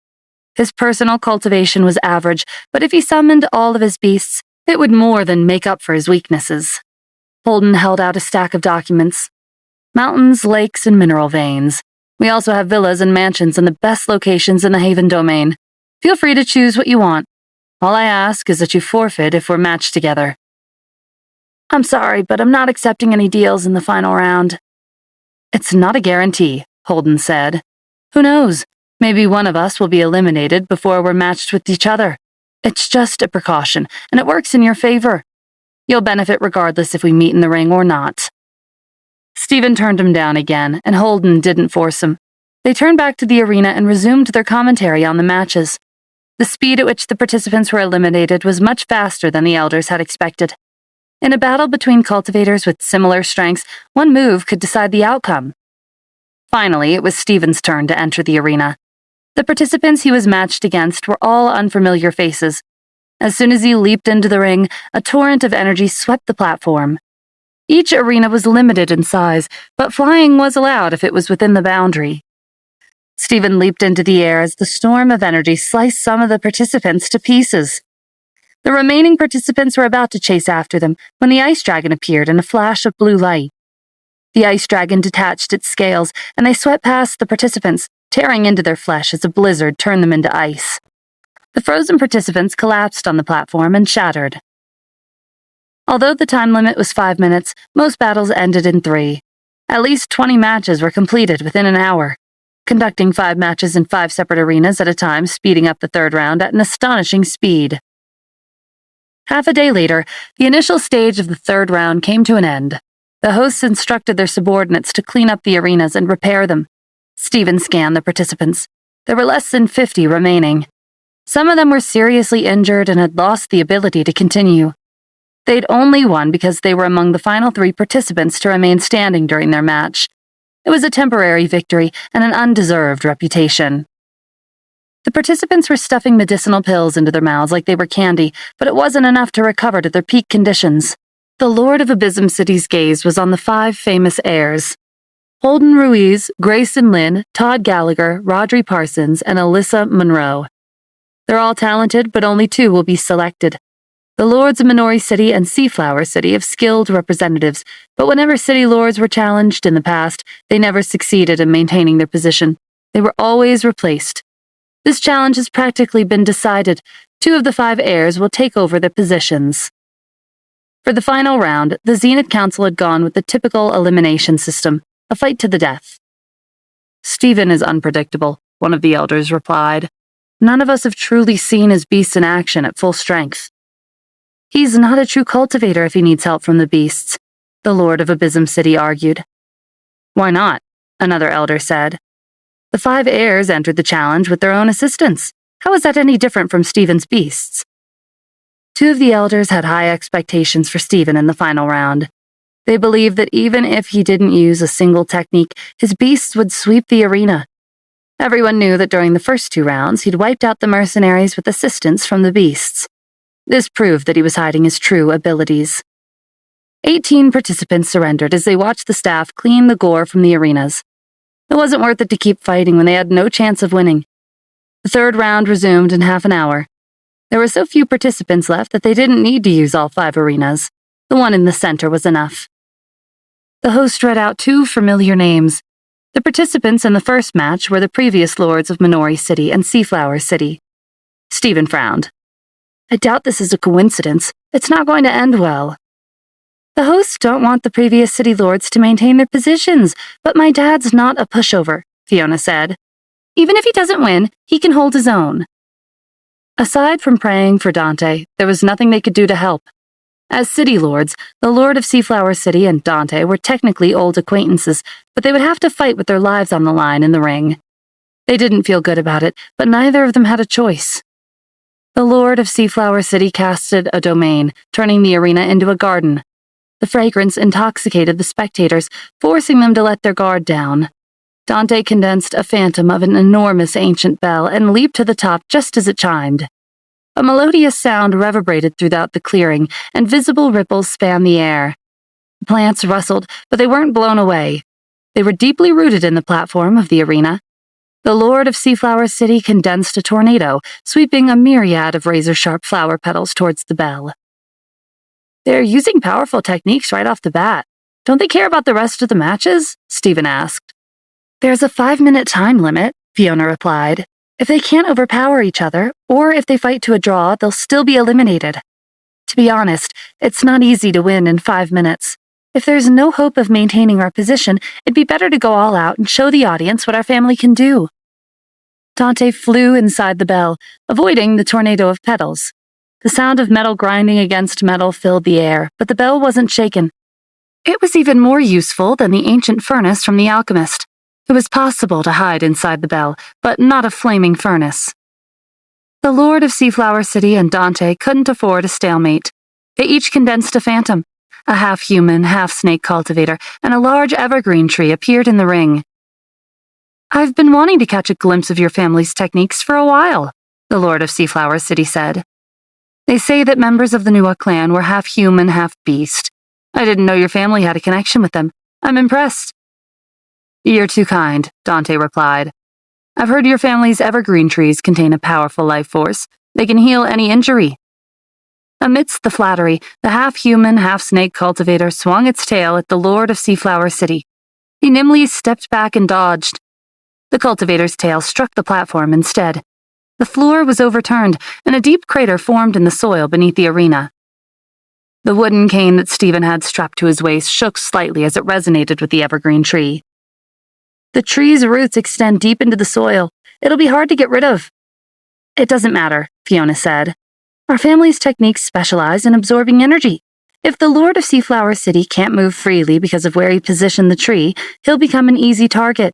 His personal cultivation was average, but if he summoned all of his beasts, it would more than make up for his weaknesses. Holden held out a stack of documents. Mountains, lakes, and mineral veins. We also have villas and mansions in the best locations in the Haven domain. Feel free to choose what you want. All I ask is that you forfeit if we're matched together. I'm sorry, but I'm not accepting any deals in the final round. It's not a guarantee, Holden said. Who knows? Maybe one of us will be eliminated before we're matched with each other. It's just a precaution, and it works in your favor. You'll benefit regardless if we meet in the ring or not. Stephen turned him down again, and Holden didn't force him. They turned back to the arena and resumed their commentary on the matches. The speed at which the participants were eliminated was much faster than the elders had expected. In a battle between cultivators with similar strengths, one move could decide the outcome. Finally, it was Stephen's turn to enter the arena. The participants he was matched against were all unfamiliar faces. As soon as he leaped into the ring, a torrent of energy swept the platform. Each arena was limited in size, but flying was allowed if it was within the boundary. Stephen leaped into the air as the storm of energy sliced some of the participants to pieces. The remaining participants were about to chase after them when the ice dragon appeared in a flash of blue light. The ice dragon detached its scales, and they swept past the participants, tearing into their flesh as a blizzard turned them into ice. The frozen participants collapsed on the platform and shattered. Although the time limit was 5 minutes, most battles ended in 3. At least 20 matches were completed within an hour, conducting 5 matches in 5 separate arenas at a time, speeding up the third round at an astonishing speed. Half a day later, the initial stage of the third round came to an end. The hosts instructed their subordinates to clean up the arenas and repair them. Stephen scanned the participants. There were less than 50 remaining. Some of them were seriously injured and had lost the ability to continue. They'd only won because they were among the final 3 participants to remain standing during their match. It was a temporary victory and an undeserved reputation. The participants were stuffing medicinal pills into their mouths like they were candy, but it wasn't enough to recover to their peak conditions. The Lord of Abysm City's gaze was on the 5 famous heirs: Holden Ruiz, Grayson Lynn, Todd Gallagher, Rodri Parsons, and Alyssa Monroe. They're all talented, but only 2 will be selected. The Lords of Minori City and Seaflower City have skilled representatives, but whenever city lords were challenged in the past, they never succeeded in maintaining their position. They were always replaced. This challenge has practically been decided. 2 of the 5 heirs will take over their positions. For the final round, the Zenith Council had gone with the typical elimination system, a fight to the death. Stephen is unpredictable, one of the elders replied. None of us have truly seen his beasts in action at full strength. He's not a true cultivator if he needs help from the beasts, the Lord of Abysm City argued. Why not? Another elder said. The 5 heirs entered the challenge with their own assistants. How is that any different from Stephen's beasts? 2 of the elders had high expectations for Stephen in the final round. They believed that even if he didn't use a single technique, his beasts would sweep the arena. Everyone knew that during the first 2 rounds, he'd wiped out the mercenaries with assistance from the beasts. This proved that he was hiding his true abilities. 18 participants surrendered as they watched the staff clean the gore from the arenas. It wasn't worth it to keep fighting when they had no chance of winning. The 3rd round resumed in half an hour. There were so few participants left that they didn't need to use all 5 arenas. The one in the center was enough. The host read out 2 familiar names. The participants in the first match were the previous lords of Minori City and Seaflower City. Stephen frowned. I doubt this is a coincidence. It's not going to end well. The hosts don't want the previous city lords to maintain their positions, but my dad's not a pushover, Fiona said. Even if he doesn't win, he can hold his own. Aside from praying for Dante, there was nothing they could do to help. As city lords, the Lord of Seaflower City and Dante were technically old acquaintances, but they would have to fight with their lives on the line in the ring. They didn't feel good about it, but neither of them had a choice. The Lord of Seaflower City casted a domain, turning the arena into a garden. The fragrance intoxicated the spectators, forcing them to let their guard down. Dante condensed a phantom of an enormous ancient bell and leaped to the top just as it chimed. A melodious sound reverberated throughout the clearing, and visible ripples spanned the air. The plants rustled, but they weren't blown away. They were deeply rooted in the platform of the arena. The Lord of Seaflower City condensed a tornado, sweeping a myriad of razor-sharp flower petals towards the bell. They're using powerful techniques right off the bat. Don't they care about the rest of the matches? Stephen asked. There's a 5-minute time limit, Fiona replied. If they can't overpower each other, or if they fight to a draw, they'll still be eliminated. To be honest, it's not easy to win in 5 minutes. If there's no hope of maintaining our position, it'd be better to go all out and show the audience what our family can do. Dante flew inside the bell, avoiding the tornado of petals. The sound of metal grinding against metal filled the air, but the bell wasn't shaken. It was even more useful than the ancient furnace from the alchemist. It was possible to hide inside the bell, but not a flaming furnace. The Lord of Seaflower City and Dante couldn't afford a stalemate. They each condensed a phantom. A half-human, half-snake cultivator and a large evergreen tree appeared in the ring. I've been wanting to catch a glimpse of your family's techniques for a while, the Lord of Seaflower City said. They say that members of the Nua clan were half-human, half-beast. I didn't know your family had a connection with them. I'm impressed. You're too kind, Dante replied. I've heard your family's evergreen trees contain a powerful life force. They can heal any injury. Amidst the flattery, the half-human, half-snake cultivator swung its tail at the Lord of Seaflower City. He nimbly stepped back and dodged. The cultivator's tail struck the platform instead. The floor was overturned, and a deep crater formed in the soil beneath the arena. The wooden cane that Stephen had strapped to his waist shook slightly as it resonated with the evergreen tree. The tree's roots extend deep into the soil. It'll be hard to get rid of. It doesn't matter, Fiona said. Our family's techniques specialize in absorbing energy. If the Lord of Seaflower City can't move freely because of where he positioned the tree, he'll become an easy target.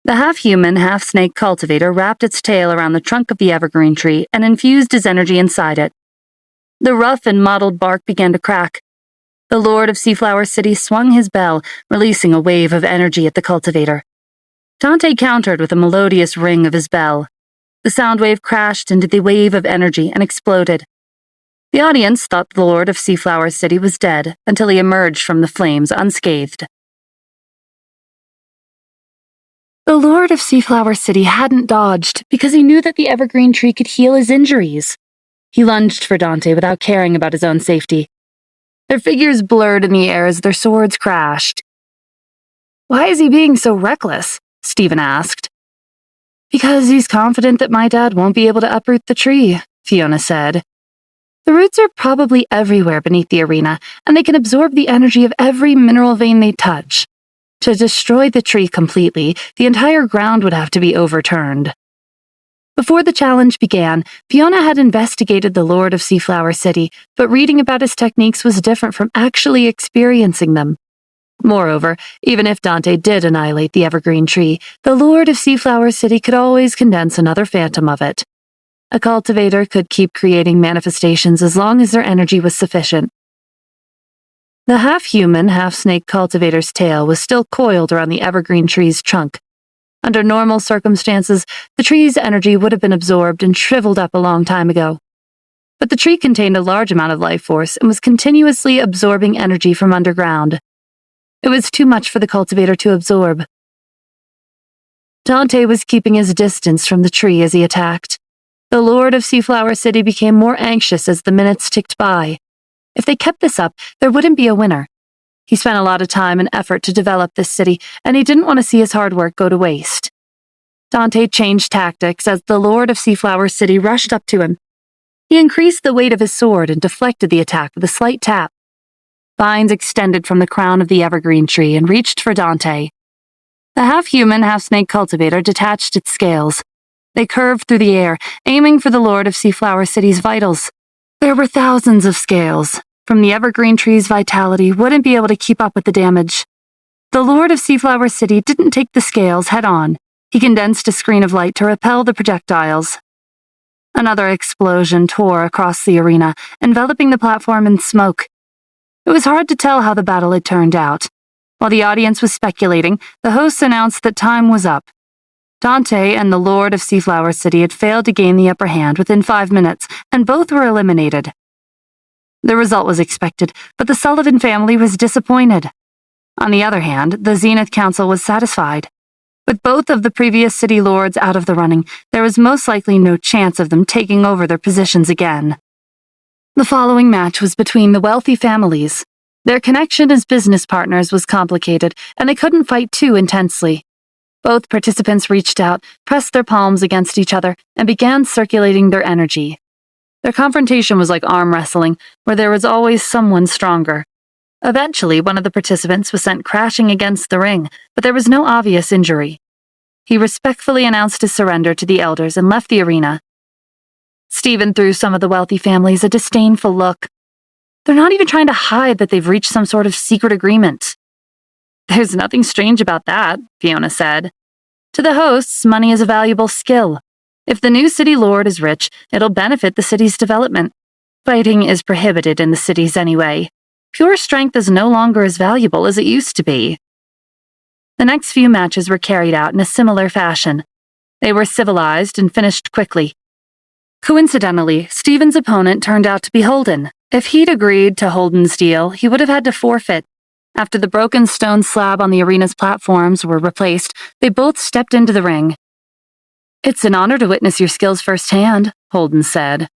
The half-human, half-snake cultivator wrapped its tail around the trunk of the evergreen tree and infused his energy inside it. The rough and mottled bark began to crack. The Lord of Seaflower City swung his bell, releasing a wave of energy at the cultivator. Dante countered with a melodious ring of his bell. The sound wave crashed into the wave of energy and exploded. The audience thought the Lord of Seaflower City was dead until he emerged from the flames unscathed. The Lord of Seaflower City hadn't dodged because he knew that the evergreen tree could heal his injuries. He lunged for Dante without caring about his own safety. Their figures blurred in the air as their swords crashed. Why is he being so reckless? Stephen asked. Because he's confident that my dad won't be able to uproot the tree, Fiona said. The roots are probably everywhere beneath the arena, and they can absorb the energy of every mineral vein they touch. To destroy the tree completely, the entire ground would have to be overturned. Before the challenge began, Fiona had investigated the Lord of Seaflower City, but reading about his techniques was different from actually experiencing them. Moreover, even if Dante did annihilate the evergreen tree, the Lord of Seaflower City could always condense another phantom of it. A cultivator could keep creating manifestations as long as their energy was sufficient. The half-human, half-snake cultivator's tail was still coiled around the evergreen tree's trunk. Under normal circumstances, the tree's energy would have been absorbed and shriveled up a long time ago. But the tree contained a large amount of life force and was continuously absorbing energy from underground. It was too much for the cultivator to absorb. Dante was keeping his distance from the tree as he attacked. The Lord of Seaflower City became more anxious as the minutes ticked by. If they kept this up, there wouldn't be a winner. He spent a lot of time and effort to develop this city, and he didn't want to see his hard work go to waste. Dante changed tactics as the Lord of Seaflower City rushed up to him. He increased the weight of his sword and deflected the attack with a slight tap. Vines extended from the crown of the evergreen tree and reached for Dante. The half-human, half-snake cultivator detached its scales. They curved through the air, aiming for the Lord of Seaflower City's vitals. There were thousands of scales. From the evergreen tree's vitality wouldn't be able to keep up with the damage. The Lord of Seaflower City didn't take the scales head-on. He condensed a screen of light to repel the projectiles. Another explosion tore across the arena, enveloping the platform in smoke. It was hard to tell how the battle had turned out. While the audience was speculating, the hosts announced that time was up. Dante and the Lord of Seaflower City had failed to gain the upper hand within 5 minutes, and both were eliminated. The result was expected, but the Sullivan family was disappointed. On the other hand, the Zenith Council was satisfied. With both of the previous city lords out of the running, there was most likely no chance of them taking over their positions again. The following match was between the wealthy families. Their connection as business partners was complicated, and they couldn't fight too intensely. Both participants reached out, pressed their palms against each other, and began circulating their energy. Their confrontation was like arm wrestling, where there was always someone stronger. Eventually, one of the participants was sent crashing against the ring, but there was no obvious injury. He respectfully announced his surrender to the elders and left the arena. Stephen threw some of the wealthy families a disdainful look. They're not even trying to hide that they've reached some sort of secret agreement. There's nothing strange about that, Fiona said. To the hosts, money is a valuable skill. If the new city lord is rich, it'll benefit the city's development. Fighting is prohibited in the cities anyway. Pure strength is no longer as valuable as it used to be. The next few matches were carried out in a similar fashion. They were civilized and finished quickly. Coincidentally, Stephen's opponent turned out to be Holden. If he'd agreed to Holden's deal, he would have had to forfeit. After the broken stone slab on the arena's platforms were replaced, they both stepped into the ring. "It's an honor to witness your skills firsthand," Holden said.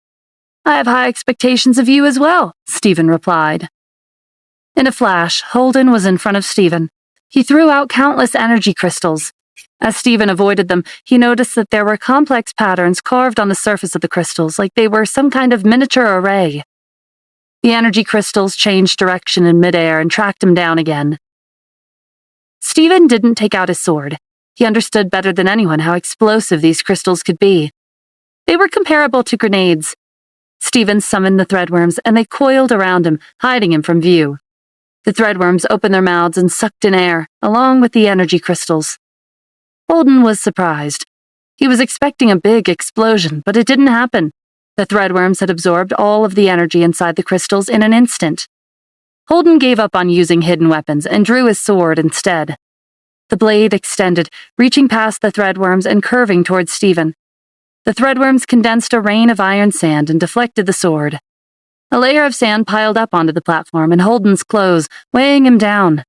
"I have high expectations of you as well," Stephen replied. In a flash, Holden was in front of Stephen. He threw out countless energy crystals. As Stephen avoided them, he noticed that there were complex patterns carved on the surface of the crystals, like they were some kind of miniature array. The energy crystals changed direction in midair and tracked him down again. Stephen didn't take out his sword. He understood better than anyone how explosive these crystals could be. They were comparable to grenades. Stephen summoned the threadworms, and they coiled around him, hiding him from view. The threadworms opened their mouths and sucked in air, along with the energy crystals. Holden was surprised. He was expecting a big explosion, but it didn't happen. The threadworms had absorbed all of the energy inside the crystals in an instant. Holden gave up on using hidden weapons and drew his sword instead. The blade extended, reaching past the threadworms and curving towards Stephen. The threadworms condensed a rain of iron sand and deflected the sword. A layer of sand piled up onto the platform and Holden's clothes, weighing him down.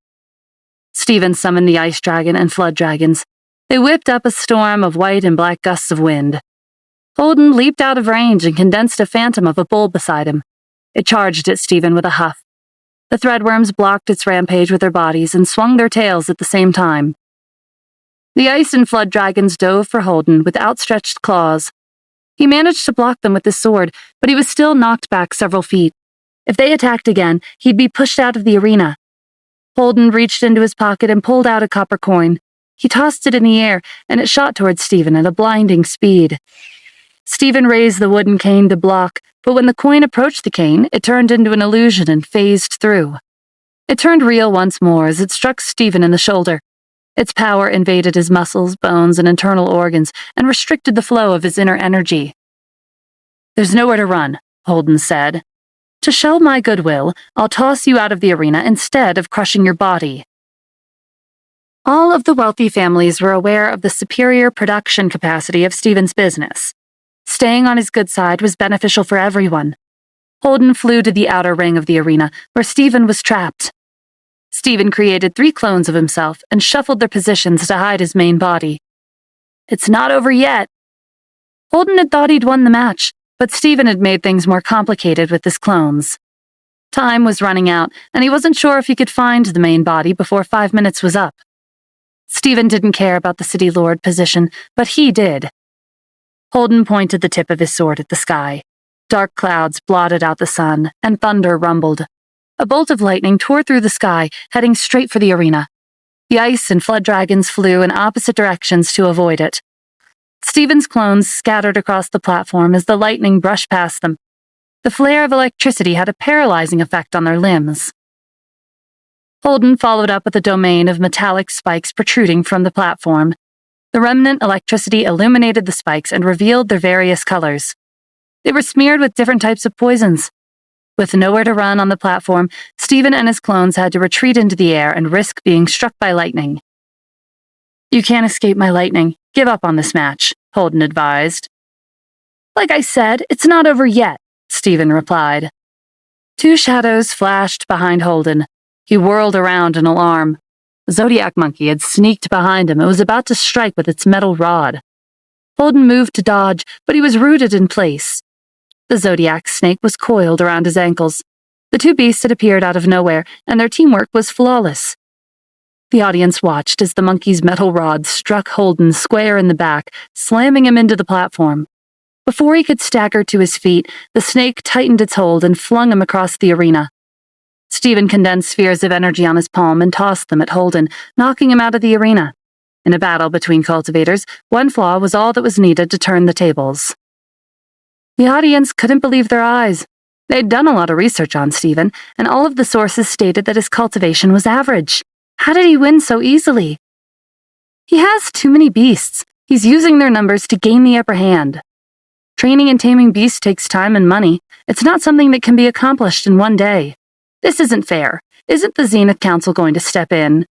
Stephen summoned the ice dragon and flood dragons. They whipped up a storm of white and black gusts of wind. Holden leaped out of range and condensed a phantom of a bull beside him. It charged at Stephen with a huff. The threadworms blocked its rampage with their bodies and swung their tails at the same time. The ice and flood dragons dove for Holden with outstretched claws. He managed to block them with his sword, but he was still knocked back several feet. If they attacked again, he'd be pushed out of the arena. Holden reached into his pocket and pulled out a copper coin. He tossed it in the air, and it shot towards Stephen at a blinding speed. Stephen raised the wooden cane to block, but when the coin approached the cane, it turned into an illusion and phased through. It turned real once more as it struck Stephen in the shoulder. Its power invaded his muscles, bones, and internal organs and restricted the flow of his inner energy. "There's nowhere to run," Holden said. "To show my goodwill, I'll toss you out of the arena instead of crushing your body." All of the wealthy families were aware of the superior production capacity of Stephen's business. Staying on his good side was beneficial for everyone. Holden flew to the outer ring of the arena, where Stephen was trapped. Stephen created 3 clones of himself and shuffled their positions to hide his main body. "It's not over yet." Holden had thought he'd won the match, but Stephen had made things more complicated with his clones. Time was running out, and he wasn't sure if he could find the main body before 5 minutes was up. Stephen didn't care about the City Lord position, but he did. Holden pointed the tip of his sword at the sky. Dark clouds blotted out the sun, and thunder rumbled. A bolt of lightning tore through the sky, heading straight for the arena. The ice and flood dragons flew in opposite directions to avoid it. Stephen's clones scattered across the platform as the lightning brushed past them. The flare of electricity had a paralyzing effect on their limbs. Holden followed up with a domain of metallic spikes protruding from the platform. The remnant electricity illuminated the spikes and revealed their various colors. They were smeared with different types of poisons. With nowhere to run on the platform, Stephen and his clones had to retreat into the air and risk being struck by lightning. "You can't escape my lightning. Give up on this match," Holden advised. "Like I said, it's not over yet," Stephen replied. 2 shadows flashed behind Holden. He whirled around in alarm. The Zodiac monkey had sneaked behind him and was about to strike with its metal rod. Holden moved to dodge, but he was rooted in place. The Zodiac snake was coiled around his ankles. The 2 beasts had appeared out of nowhere, and their teamwork was flawless. The audience watched as the monkey's metal rod struck Holden square in the back, slamming him into the platform. Before he could stagger to his feet, the snake tightened its hold and flung him across the arena. Stephen condensed spheres of energy on his palm and tossed them at Holden, knocking him out of the arena. In a battle between cultivators, 1 flaw was all that was needed to turn the tables. The audience couldn't believe their eyes. They'd done a lot of research on Stephen, and all of the sources stated that his cultivation was average. How did he win so easily? "He has too many beasts. He's using their numbers to gain the upper hand. Training and taming beasts takes time and money. It's not something that can be accomplished in one day. This isn't fair. Isn't the Zenith Council going to step in?"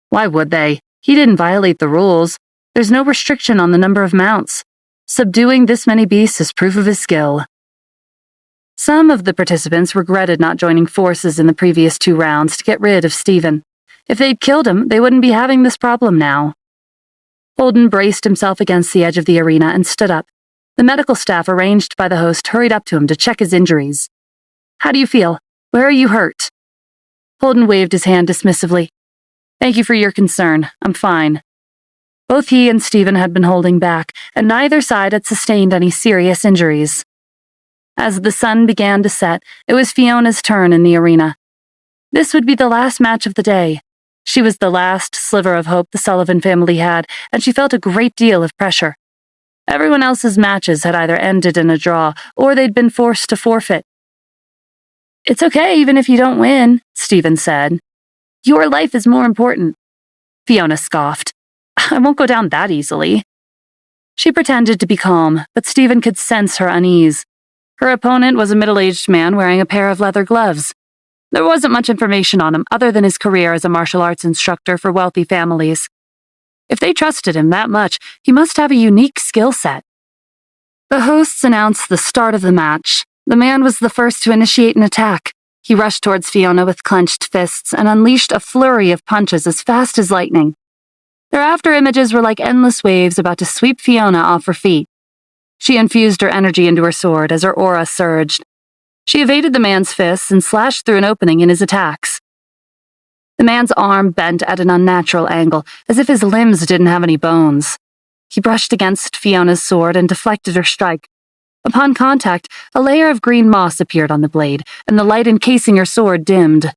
"Why would they? He didn't violate the rules. There's no restriction on the number of mounts. Subduing this many beasts is proof of his skill." Some of the participants regretted not joining forces in the previous 2 rounds to get rid of Stephen. If they'd killed him, they wouldn't be having this problem now. Holden braced himself against the edge of the arena and stood up. The medical staff arranged by the host hurried up to him to check his injuries. "How do you feel? Where are you hurt?" Holden waved his hand dismissively. "Thank you for your concern. I'm fine." Both he and Stephen had been holding back, and neither side had sustained any serious injuries. As the sun began to set, it was Fiona's turn in the arena. This would be the last match of the day. She was the last sliver of hope the Sullivan family had, and she felt a great deal of pressure. Everyone else's matches had either ended in a draw, or they'd been forced to forfeit. "It's okay even if you don't win," Stephen said. "Your life is more important." Fiona scoffed. "I won't go down that easily." She pretended to be calm, but Stephen could sense her unease. Her opponent was a middle-aged man wearing a pair of leather gloves. There wasn't much information on him other than his career as a martial arts instructor for wealthy families. If they trusted him that much, he must have a unique skill set. The hosts announced the start of the match. The man was the first to initiate an attack. He rushed towards Fiona with clenched fists and unleashed a flurry of punches as fast as lightning. Their after images were like endless waves about to sweep Fiona off her feet. She infused her energy into her sword as her aura surged. She evaded the man's fists and slashed through an opening in his attacks. The man's arm bent at an unnatural angle, as if his limbs didn't have any bones. He brushed against Fiona's sword and deflected her strike. Upon contact, a layer of green moss appeared on the blade, and the light encasing her sword dimmed.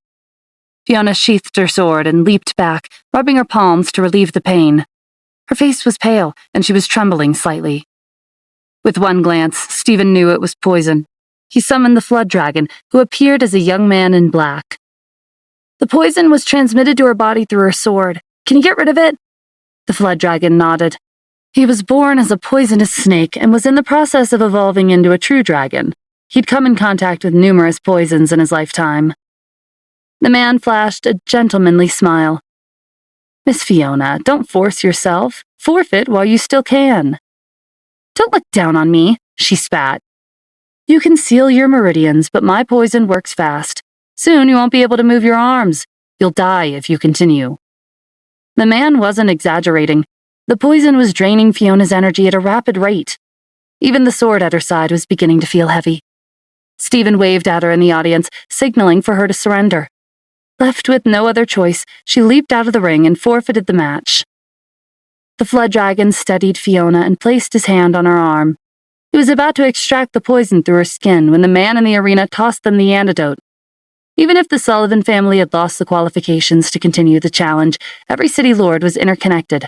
Fiona sheathed her sword and leaped back, rubbing her palms to relieve the pain. Her face was pale, and she was trembling slightly. With one glance, Stephen knew it was poison. He summoned the flood dragon, who appeared as a young man in black. The poison was transmitted to her body through her sword. Can you get rid of it? The flood dragon nodded. He was born as a poisonous snake and was in the process of evolving into a true dragon. He'd come in contact with numerous poisons in his lifetime. The man flashed a gentlemanly smile. Miss Fiona, don't force yourself. Forfeit while you still can. Don't look down on me, she spat. You can seal your meridians, but my poison works fast. Soon you won't be able to move your arms. You'll die if you continue. The man wasn't exaggerating. The poison was draining Fiona's energy at a rapid rate. Even the sword at her side was beginning to feel heavy. Stephen waved at her in the audience, signaling for her to surrender. Left with no other choice, she leaped out of the ring and forfeited the match. The flood dragon steadied Fiona and placed his hand on her arm. He was about to extract the poison through her skin when the man in the arena tossed them the antidote. Even if the Sullivan family had lost the qualifications to continue the challenge, every city lord was interconnected.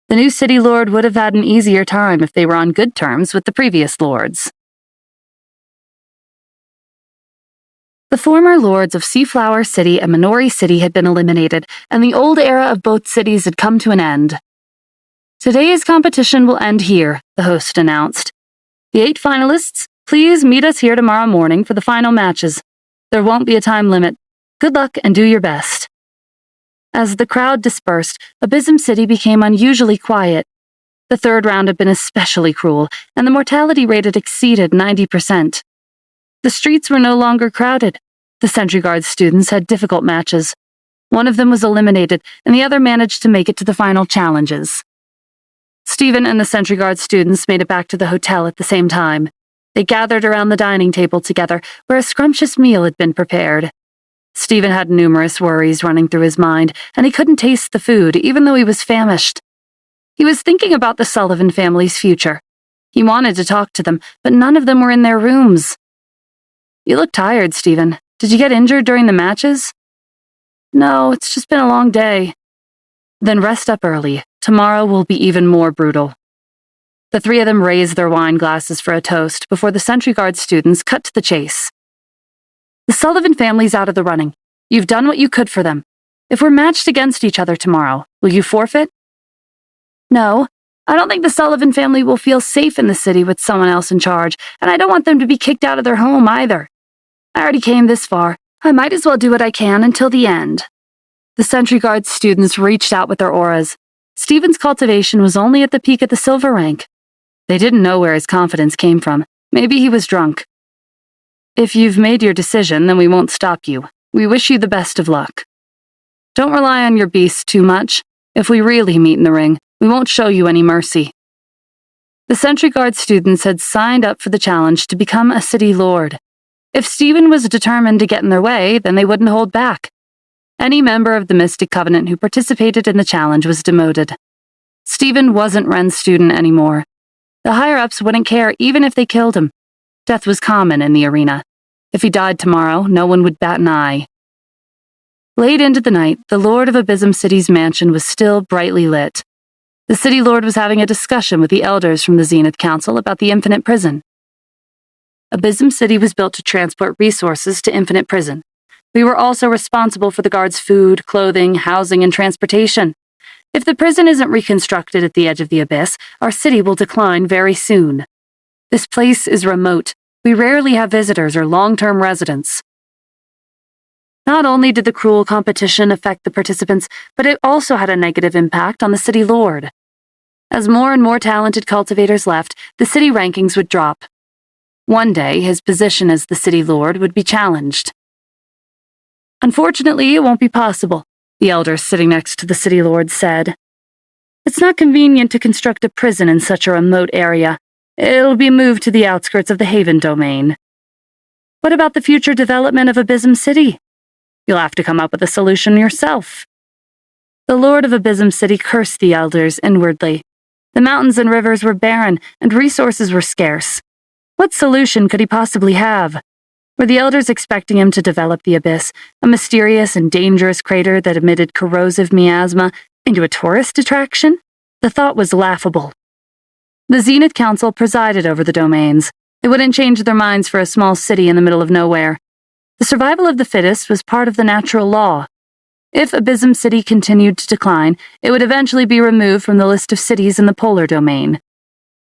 The new city lord would have had an easier time if they were on good terms with the previous lords. The former lords of Seaflower City and Minori City had been eliminated, and the old era of both cities had come to an end. Today's competition will end here, the host announced. The 8 finalists, please meet us here tomorrow morning for the final matches. There won't be a time limit. Good luck and do your best. As the crowd dispersed, Abysm City became unusually quiet. The third round had been especially cruel, and the mortality rate had exceeded 90%. The streets were no longer crowded. The Sentry Guard students had difficult matches. One of them was eliminated, and the other managed to make it to the final challenges. Stephen and the Sentry Guard students made it back to the hotel at the same time. They gathered around the dining table together, where a scrumptious meal had been prepared. Stephen had numerous worries running through his mind, and he couldn't taste the food, even though he was famished. He was thinking about the Sullivan family's future. He wanted to talk to them, but none of them were in their rooms. You look tired, Stephen. Did you get injured during the matches? No, it's just been a long day. Then rest up early. Tomorrow will be even more brutal. The 3 of them raised their wine glasses for a toast before the Sentry Guard students cut to the chase. The Sullivan family's out of the running. You've done what you could for them. If we're matched against each other tomorrow, will you forfeit? No, I don't think the Sullivan family will feel safe in the city with someone else in charge, and I don't want them to be kicked out of their home either. I already came this far. I might as well do what I can until the end. The Sentry Guard students reached out with their auras. Stephen's cultivation was only at the peak of the silver rank. They didn't know where his confidence came from. Maybe he was drunk. If you've made your decision, then we won't stop you. We wish you the best of luck. Don't rely on your beasts too much. If we really meet in the ring, we won't show you any mercy. The Sentry Guard students had signed up for the challenge to become a city lord. If Stephen was determined to get in their way, then they wouldn't hold back. Any member of the Mystic Covenant who participated in the challenge was demoted. Stephen wasn't Ren's student anymore. The higher-ups wouldn't care even if they killed him. Death was common in the arena. If he died tomorrow, no one would bat an eye. Late into the night, the Lord of Abysm City's mansion was still brightly lit. The City Lord was having a discussion with the elders from the Zenith Council about the Infinite Prison. Abysm City was built to transport resources to Infinite Prison. We were also responsible for the guards' food, clothing, housing, and transportation. If the prison isn't reconstructed at the edge of the abyss, our city will decline very soon. This place is remote. We rarely have visitors or long-term residents. Not only did the cruel competition affect the participants, but it also had a negative impact on the city lord. As more and more talented cultivators left, the city rankings would drop. One day, his position as the city lord would be challenged. Unfortunately, it won't be possible, the elders sitting next to the city lord said. It's not convenient to construct a prison in such a remote area. It'll be moved to the outskirts of the Haven domain. What about the future development of Abysm City? You'll have to come up with a solution yourself. The Lord of Abysm City cursed the elders inwardly. The mountains and rivers were barren, and resources were scarce. What solution could he possibly have? Were the elders expecting him to develop the abyss, a mysterious and dangerous crater that emitted corrosive miasma, into a tourist attraction? The thought was laughable. The Zenith Council presided over the domains. They wouldn't change their minds for a small city in the middle of nowhere. The survival of the fittest was part of the natural law. If Abysm City continued to decline, it would eventually be removed from the list of cities in the polar domain.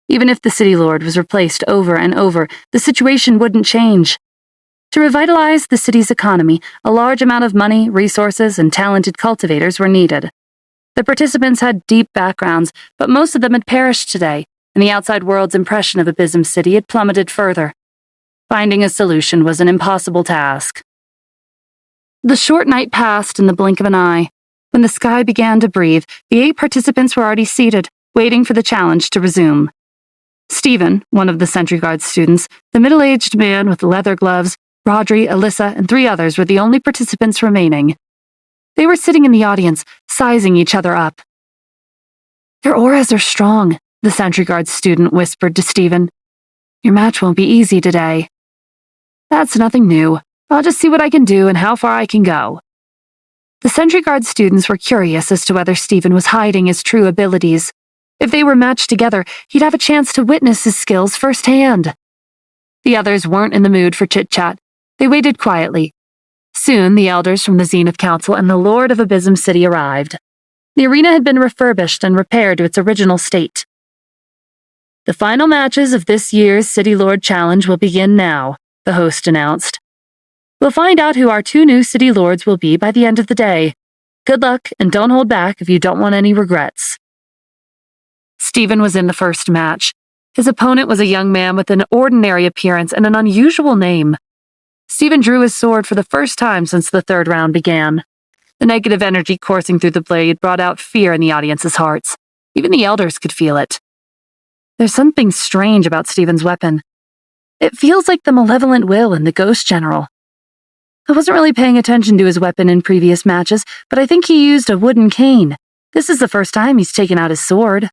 Even if the City Lord was replaced over and over, the situation wouldn't change. To revitalize the city's economy, a large amount of money, resources, and talented cultivators were needed. The participants had deep backgrounds, but most of them had perished today, and the outside world's impression of Abysm City had plummeted further. Finding a solution was an impossible task. The short night passed in the blink of an eye. When the sky began to breathe, the 8 participants were already seated, waiting for the challenge to resume. Stephen, one of the Sentry Guard students, the middle-aged man with leather gloves, Rodri, Alyssa, and 3 others were the only participants remaining. They were sitting in the audience, sizing each other up. "Your auras are strong," the Sentry Guard student whispered to Stephen. "Your match won't be easy today." "That's nothing new. I'll just see what I can do and how far I can go." The Sentry Guard students were curious as to whether Stephen was hiding his true abilities. If they were matched together, he'd have a chance to witness his skills firsthand. The others weren't in the mood for chit-chat. They waited quietly. Soon, the elders from the Zenith Council and the Lord of Abysm City arrived. The arena had been refurbished and repaired to its original state. "The final matches of this year's City Lord Challenge will begin now," the host announced. "We'll find out who our 2 new City Lords will be by the end of the day. Good luck, and don't hold back if you don't want any regrets." Stephen was in the first match. His opponent was a young man with an ordinary appearance and an unusual name. Stephen drew his sword for the first time since the 3rd round began. The negative energy coursing through the blade brought out fear in the audience's hearts. Even the elders could feel it. There's something strange about Stephen's weapon. It feels like the malevolent will in the Ghost General. I wasn't really paying attention to his weapon in previous matches, but I think he used a wooden cane. This is the first time he's taken out his sword.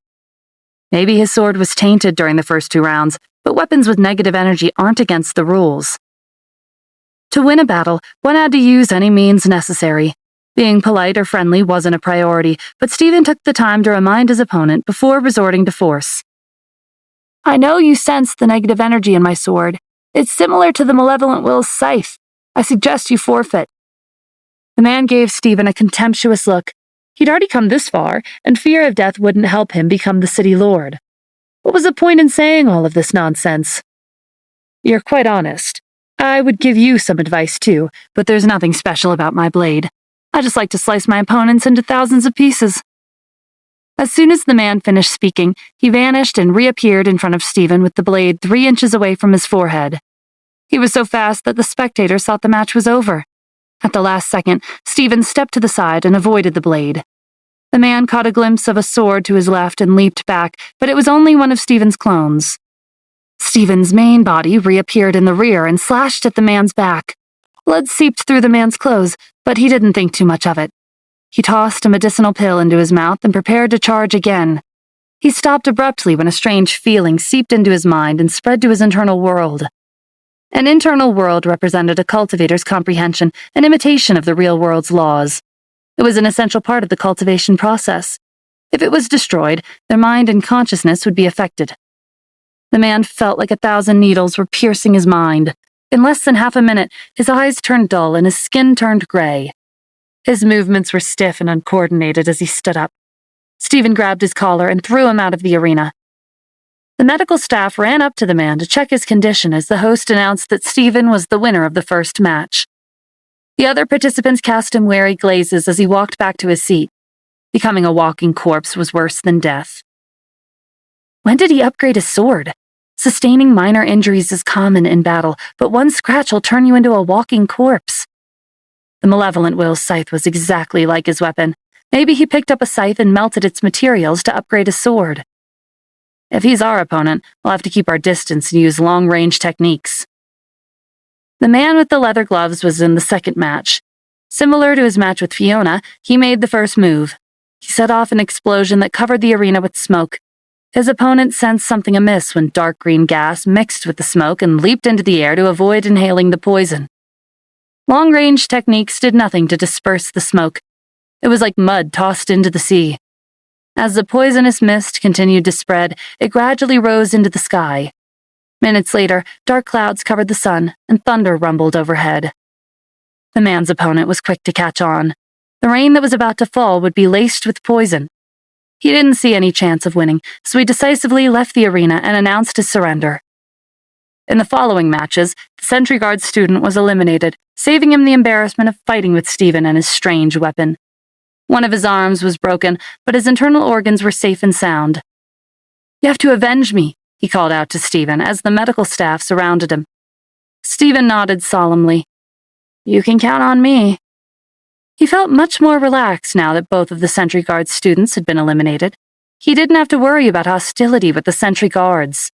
Maybe his sword was tainted during the first 2 rounds, but weapons with negative energy aren't against the rules. To win a battle, one had to use any means necessary. Being polite or friendly wasn't a priority, but Stephen took the time to remind his opponent before resorting to force. "I know you sense the negative energy in my sword. It's similar to the malevolent will's scythe. I suggest you forfeit." The man gave Stephen a contemptuous look. He'd already come this far, and fear of death wouldn't help him become the City Lord. What was the point in saying all of this nonsense? "You're quite honest. I would give you some advice too, but there's nothing special about my blade. I just like to slice my opponents into thousands of pieces." As soon as the man finished speaking, he vanished and reappeared in front of Stephen with the blade 3 inches away from his forehead. He was so fast that the spectators thought the match was over. At the last second, Stephen stepped to the side and avoided the blade. The man caught a glimpse of a sword to his left and leaped back, but it was only one of Stephen's clones. Stephen's main body reappeared in the rear and slashed at the man's back. Blood seeped through the man's clothes, but he didn't think too much of it. He tossed a medicinal pill into his mouth and prepared to charge again. He stopped abruptly when a strange feeling seeped into his mind and spread to his internal world. An internal world represented a cultivator's comprehension and imitation of the real world's laws. It was an essential part of the cultivation process. If it was destroyed, their mind and consciousness would be affected. The man felt like 1,000 needles were piercing his mind. In less than half a minute, his eyes turned dull and his skin turned gray. His movements were stiff and uncoordinated as he stood up. Stephen grabbed his collar and threw him out of the arena. The medical staff ran up to the man to check his condition as the host announced that Stephen was the winner of the first match. The other participants cast him wary glazes as he walked back to his seat. Becoming a walking corpse was worse than death. When did he upgrade his sword? Sustaining minor injuries is common in battle, but one scratch will turn you into a walking corpse. The malevolent will's scythe was exactly like his weapon. Maybe he picked up a scythe and melted its materials to upgrade his sword. If he's our opponent, we'll have to keep our distance and use long-range techniques. The man with the leather gloves was in the second match. Similar to his match with Fiona, he made the first move. He set off an explosion that covered the arena with smoke. His opponent sensed something amiss when dark green gas mixed with the smoke and leaped into the air to avoid inhaling the poison. Long-range techniques did nothing to disperse the smoke. It was like mud tossed into the sea. As the poisonous mist continued to spread, it gradually rose into the sky. Minutes later, dark clouds covered the sun, and thunder rumbled overhead. The man's opponent was quick to catch on. The rain that was about to fall would be laced with poison. He didn't see any chance of winning, so he decisively left the arena and announced his surrender. In the following matches, the Sentry Guard student was eliminated, saving him the embarrassment of fighting with Stephen and his strange weapon. One of his arms was broken, but his internal organs were safe and sound. "You have to avenge me," he called out to Stephen as the medical staff surrounded him. Stephen nodded solemnly. "You can count on me." He felt much more relaxed now that both of the Sentry Guard students had been eliminated. He didn't have to worry about hostility with the Sentry Guards.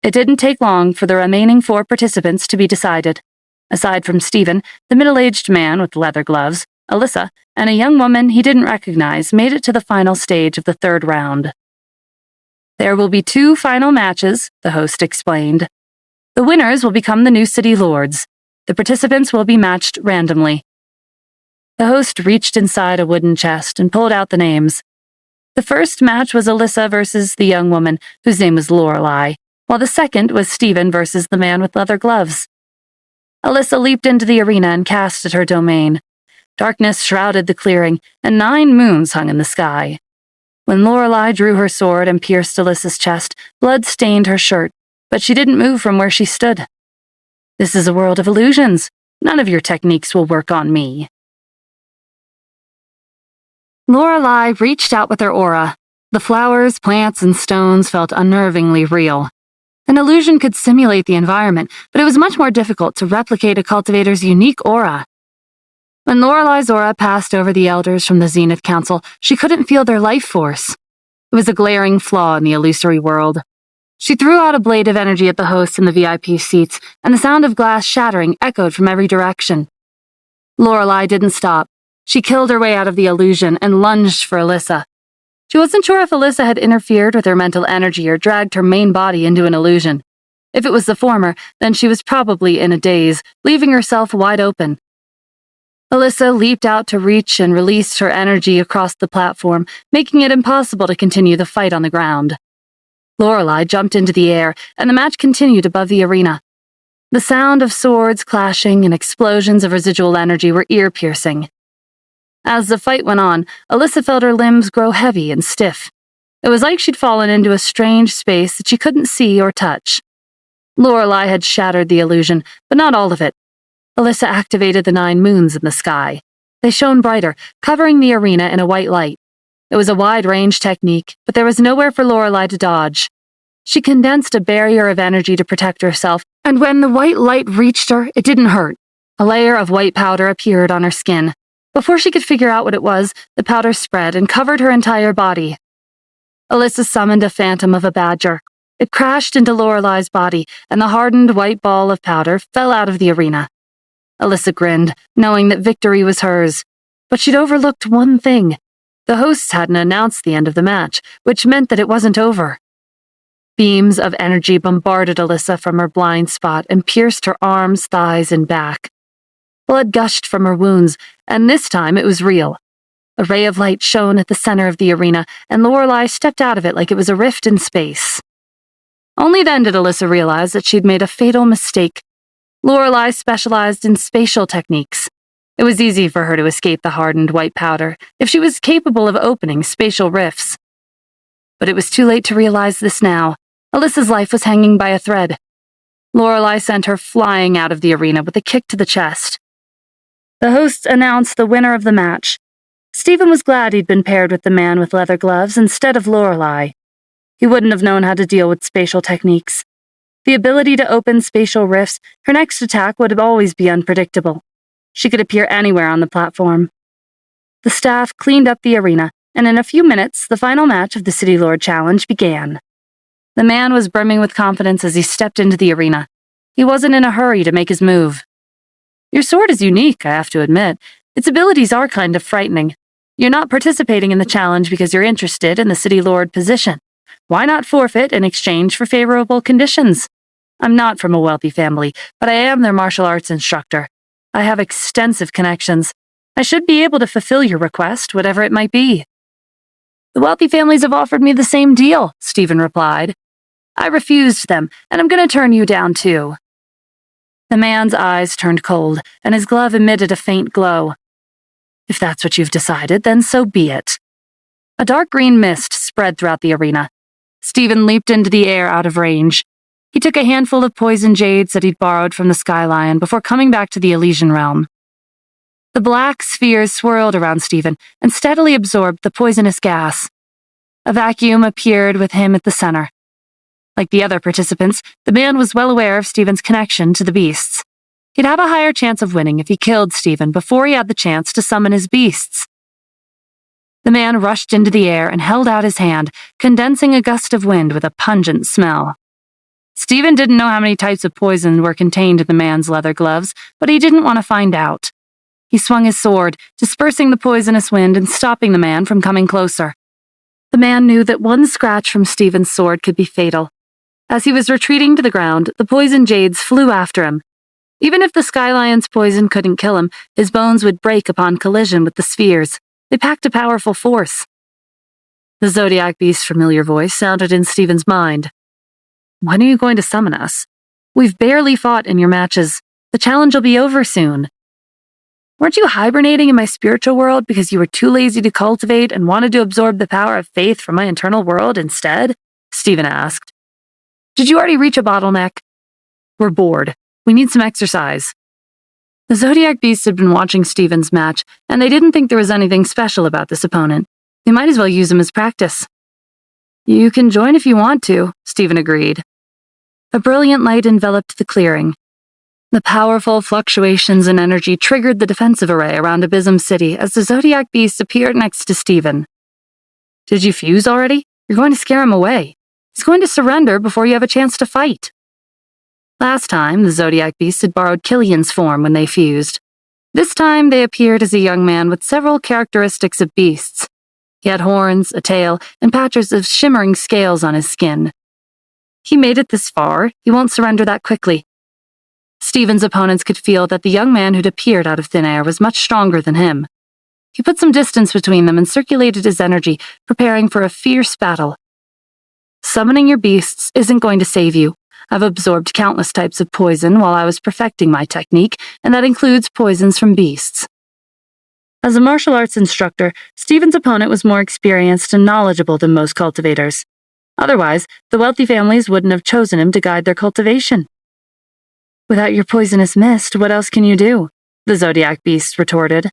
It didn't take long for the remaining 4 participants to be decided. Aside from Stephen, the middle-aged man with leather gloves, Alyssa, and a young woman he didn't recognize made it to the final stage of the 3rd round. "There will be 2 final matches," the host explained. "The winners will become the new city lords. The participants will be matched randomly." The host reached inside a wooden chest and pulled out the names. The first match was Alyssa versus the young woman, whose name was Lorelei, while the second was Stephen versus the man with leather gloves. Alyssa leaped into the arena and cast at her domain. Darkness shrouded the clearing, and 9 moons hung in the sky. When Lorelei drew her sword and pierced Alyssa's chest, blood stained her shirt, but she didn't move from where she stood. "This is a world of illusions. None of your techniques will work on me." Lorelei reached out with her aura. The flowers, plants, and stones felt unnervingly real. An illusion could simulate the environment, but it was much more difficult to replicate a cultivator's unique aura. When Lorelei's aura passed over the elders from the Zenith Council, she couldn't feel their life force. It was a glaring flaw in the illusory world. She threw out a blade of energy at the hosts in the VIP seats, and the sound of glass shattering echoed from every direction. Lorelei didn't stop. She killed her way out of the illusion and lunged for Alyssa. She wasn't sure if Alyssa had interfered with her mental energy or dragged her main body into an illusion. If it was the former, then she was probably in a daze, leaving herself wide open. Alyssa leaped out to reach and released her energy across the platform, making it impossible to continue the fight on the ground. Lorelei jumped into the air, and the match continued above the arena. The sound of swords clashing and explosions of residual energy were ear-piercing. As the fight went on, Alyssa felt her limbs grow heavy and stiff. It was like she'd fallen into a strange space that she couldn't see or touch. Lorelei had shattered the illusion, but not all of it. Alyssa activated the 9 moons in the sky. They shone brighter, covering the arena in a white light. It was a wide-range technique, but there was nowhere for Lorelei to dodge. She condensed a barrier of energy to protect herself, and when the white light reached her, it didn't hurt. A layer of white powder appeared on her skin. Before she could figure out what it was, the powder spread and covered her entire body. Alyssa summoned a phantom of a badger. It crashed into Lorelei's body, and the hardened white ball of powder fell out of the arena. Alyssa grinned, knowing that victory was hers. But she'd overlooked one thing. The hosts hadn't announced the end of the match, which meant that it wasn't over. Beams of energy bombarded Alyssa from her blind spot and pierced her arms, thighs, and back. Blood gushed from her wounds, and this time it was real. A ray of light shone at the center of the arena, and Lorelei stepped out of it like it was a rift in space. Only then did Alyssa realize that she'd made a fatal mistake. Lorelei specialized in spatial techniques. It was easy for her to escape the hardened white powder if she was capable of opening spatial rifts. But it was too late to realize this now. Alyssa's life was hanging by a thread. Lorelei sent her flying out of the arena with a kick to the chest. The hosts announced the winner of the match. Stephen was glad he'd been paired with the man with leather gloves instead of Lorelei. He wouldn't have known how to deal with spatial techniques. The ability to open spatial rifts, her next attack would always be unpredictable. She could appear anywhere on the platform. The staff cleaned up the arena, and in a few minutes, the final match of the City Lord Challenge began. The man was brimming with confidence as he stepped into the arena. He wasn't in a hurry to make his move. "Your sword is unique, I have to admit. Its abilities are kind of frightening. You're not participating in the challenge because you're interested in the City Lord position. Why not forfeit in exchange for favorable conditions? I'm not from a wealthy family, but I am their martial arts instructor. I have extensive connections. I should be able to fulfill your request, whatever it might be." The wealthy families have offered me the same deal, Stephen replied. I refused them, and I'm going to turn you down too. The man's eyes turned cold, and his glove emitted a faint glow. If that's what you've decided, then so be it. A dark green mist spread throughout the arena. Stephen leaped into the air out of range. He took a handful of poison jades that he'd borrowed from the Sky Lion before coming back to the Elysian realm. The black spheres swirled around Stephen and steadily absorbed the poisonous gas. A vacuum appeared with him at the center. Like the other participants, the man was well aware of Stephen's connection to the beasts. He'd have a higher chance of winning if he killed Stephen before he had the chance to summon his beasts. The man rushed into the air and held out his hand, condensing a gust of wind with a pungent smell. Stephen didn't know how many types of poison were contained in the man's leather gloves, but he didn't want to find out. He swung his sword, dispersing the poisonous wind and stopping the man from coming closer. The man knew that one scratch from Stephen's sword could be fatal. As he was retreating to the ground, the poison jades flew after him. Even if the Sky Lion's poison couldn't kill him, his bones would break upon collision with the spheres. They packed a powerful force. The Zodiac Beast's familiar voice sounded in Stephen's mind. When are you going to summon us? We've barely fought in your matches. The challenge will be over soon. Weren't you hibernating in my spiritual world because you were too lazy to cultivate and wanted to absorb the power of faith from my internal world instead? Stephen asked. Did you already reach a bottleneck? We're bored. We need some exercise. The Zodiac Beasts had been watching Stephen's match, and they didn't think there was anything special about this opponent. They might as well use him as practice. You can join if you want to, Stephen agreed. A brilliant light enveloped the clearing. The powerful fluctuations in energy triggered the defensive array around Abyssum City as the Zodiac Beast appeared next to Stephen. Did you fuse already? You're going to scare him away. He's going to surrender before you have a chance to fight. Last time, the Zodiac Beast had borrowed Killian's form when they fused. This time, they appeared as a young man with several characteristics of beasts. He had horns, a tail, and patches of shimmering scales on his skin. He made it this far. He won't surrender that quickly. Stephen's opponents could feel that the young man who'd appeared out of thin air was much stronger than him. He put some distance between them and circulated his energy, preparing for a fierce battle. Summoning your beasts isn't going to save you. I've absorbed countless types of poison while I was perfecting my technique, and that includes poisons from beasts. As a martial arts instructor, Stephen's opponent was more experienced and knowledgeable than most cultivators. Otherwise, the wealthy families wouldn't have chosen him to guide their cultivation. Without your poisonous mist, what else can you do? The Zodiac Beast retorted.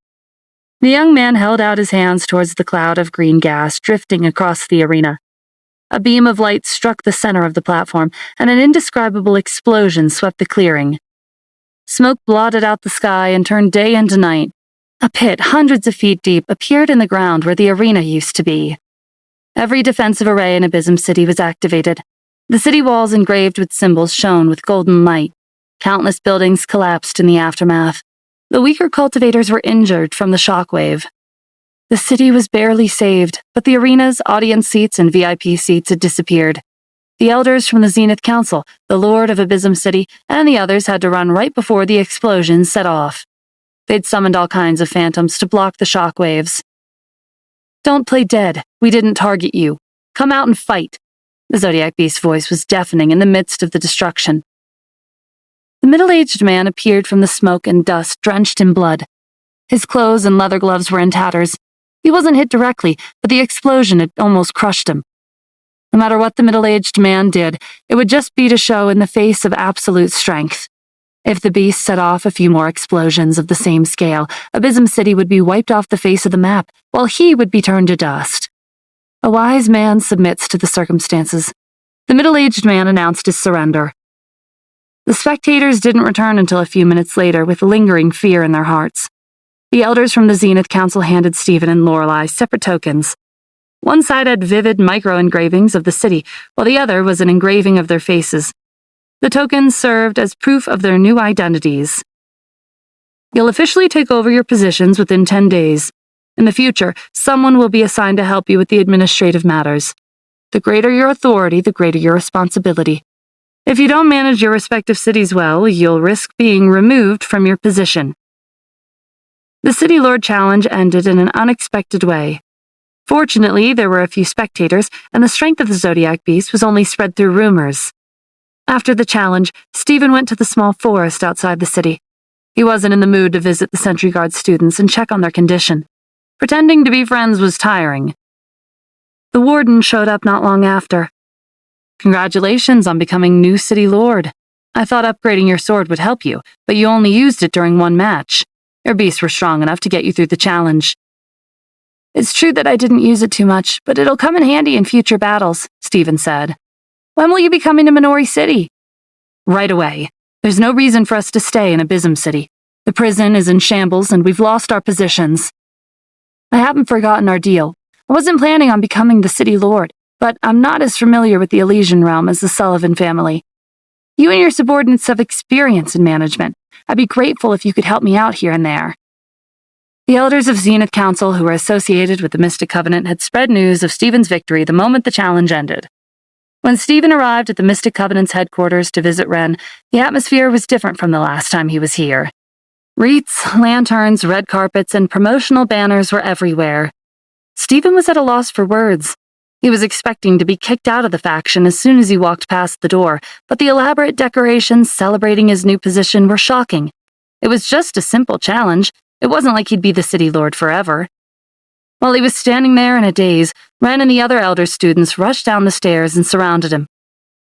The young man held out his hands towards the cloud of green gas drifting across the arena. A beam of light struck the center of the platform, and an indescribable explosion swept the clearing. Smoke blotted out the sky and turned day into night. A pit hundreds of feet deep appeared in the ground where the arena used to be. Every defensive array in Abyssum City was activated. The city walls engraved with symbols shone with golden light. Countless buildings collapsed in the aftermath. The weaker cultivators were injured from the shockwave. The city was barely saved, but the arena's audience seats and VIP seats had disappeared. The elders from the Zenith Council, the Lord of Abyssum City, and the others had to run right before the explosion set off. They'd summoned all kinds of phantoms to block the shockwaves. Don't play dead. We didn't target you. Come out and fight. The Zodiac Beast's voice was deafening in the midst of the destruction. The middle-aged man appeared from the smoke and dust drenched in blood. His clothes and leather gloves were in tatters. He wasn't hit directly, but the explosion had almost crushed him. No matter what the middle-aged man did, it would just be to show in the face of absolute strength. If the beast set off a few more explosions of the same scale, Abyssum City would be wiped off the face of the map, while he would be turned to dust. A wise man submits to the circumstances. The middle-aged man announced his surrender. The spectators didn't return until a few minutes later with lingering fear in their hearts. The elders from the Zenith Council handed Stephen and Lorelei separate tokens. One side had vivid micro-engravings of the city, while the other was an engraving of their faces. The tokens served as proof of their new identities. You'll officially take over your positions within 10 days. In the future, someone will be assigned to help you with the administrative matters. The greater your authority, the greater your responsibility. If you don't manage your respective cities well, you'll risk being removed from your position. The City Lord challenge ended in an unexpected way. Fortunately, there were a few spectators, and the strength of the Zodiac Beast was only spread through rumors. After the challenge, Stephen went to the small forest outside the city. He wasn't in the mood to visit the Sentry Guard students and check on their condition. Pretending to be friends was tiring. The warden showed up not long after. "Congratulations on becoming new city lord. I thought upgrading your sword would help you, but you only used it during one match. Your beasts were strong enough to get you through the challenge." "It's true that I didn't use it too much, but it'll come in handy in future battles," Stephen said. "When will you be coming to Minori City?" "Right away. There's no reason for us to stay in Abysm City. The prison is in shambles and we've lost our positions." "I haven't forgotten our deal. I wasn't planning on becoming the city lord, but I'm not as familiar with the Elysian realm as the Sullivan family. You and your subordinates have experience in management. I'd be grateful if you could help me out here and there." The elders of Zenith Council who were associated with the Mystic Covenant had spread news of Stephen's victory the moment the challenge ended. When Stephen arrived at the Mystic Covenant's headquarters to visit Ren, the atmosphere was different from the last time he was here. Wreaths, lanterns, red carpets, and promotional banners were everywhere. Stephen was at a loss for words. He was expecting to be kicked out of the faction as soon as he walked past the door, but the elaborate decorations celebrating his new position were shocking. It was just a simple challenge. It wasn't like he'd be the city lord forever. While he was standing there in a daze, Ren and the other elder students rushed down the stairs and surrounded him.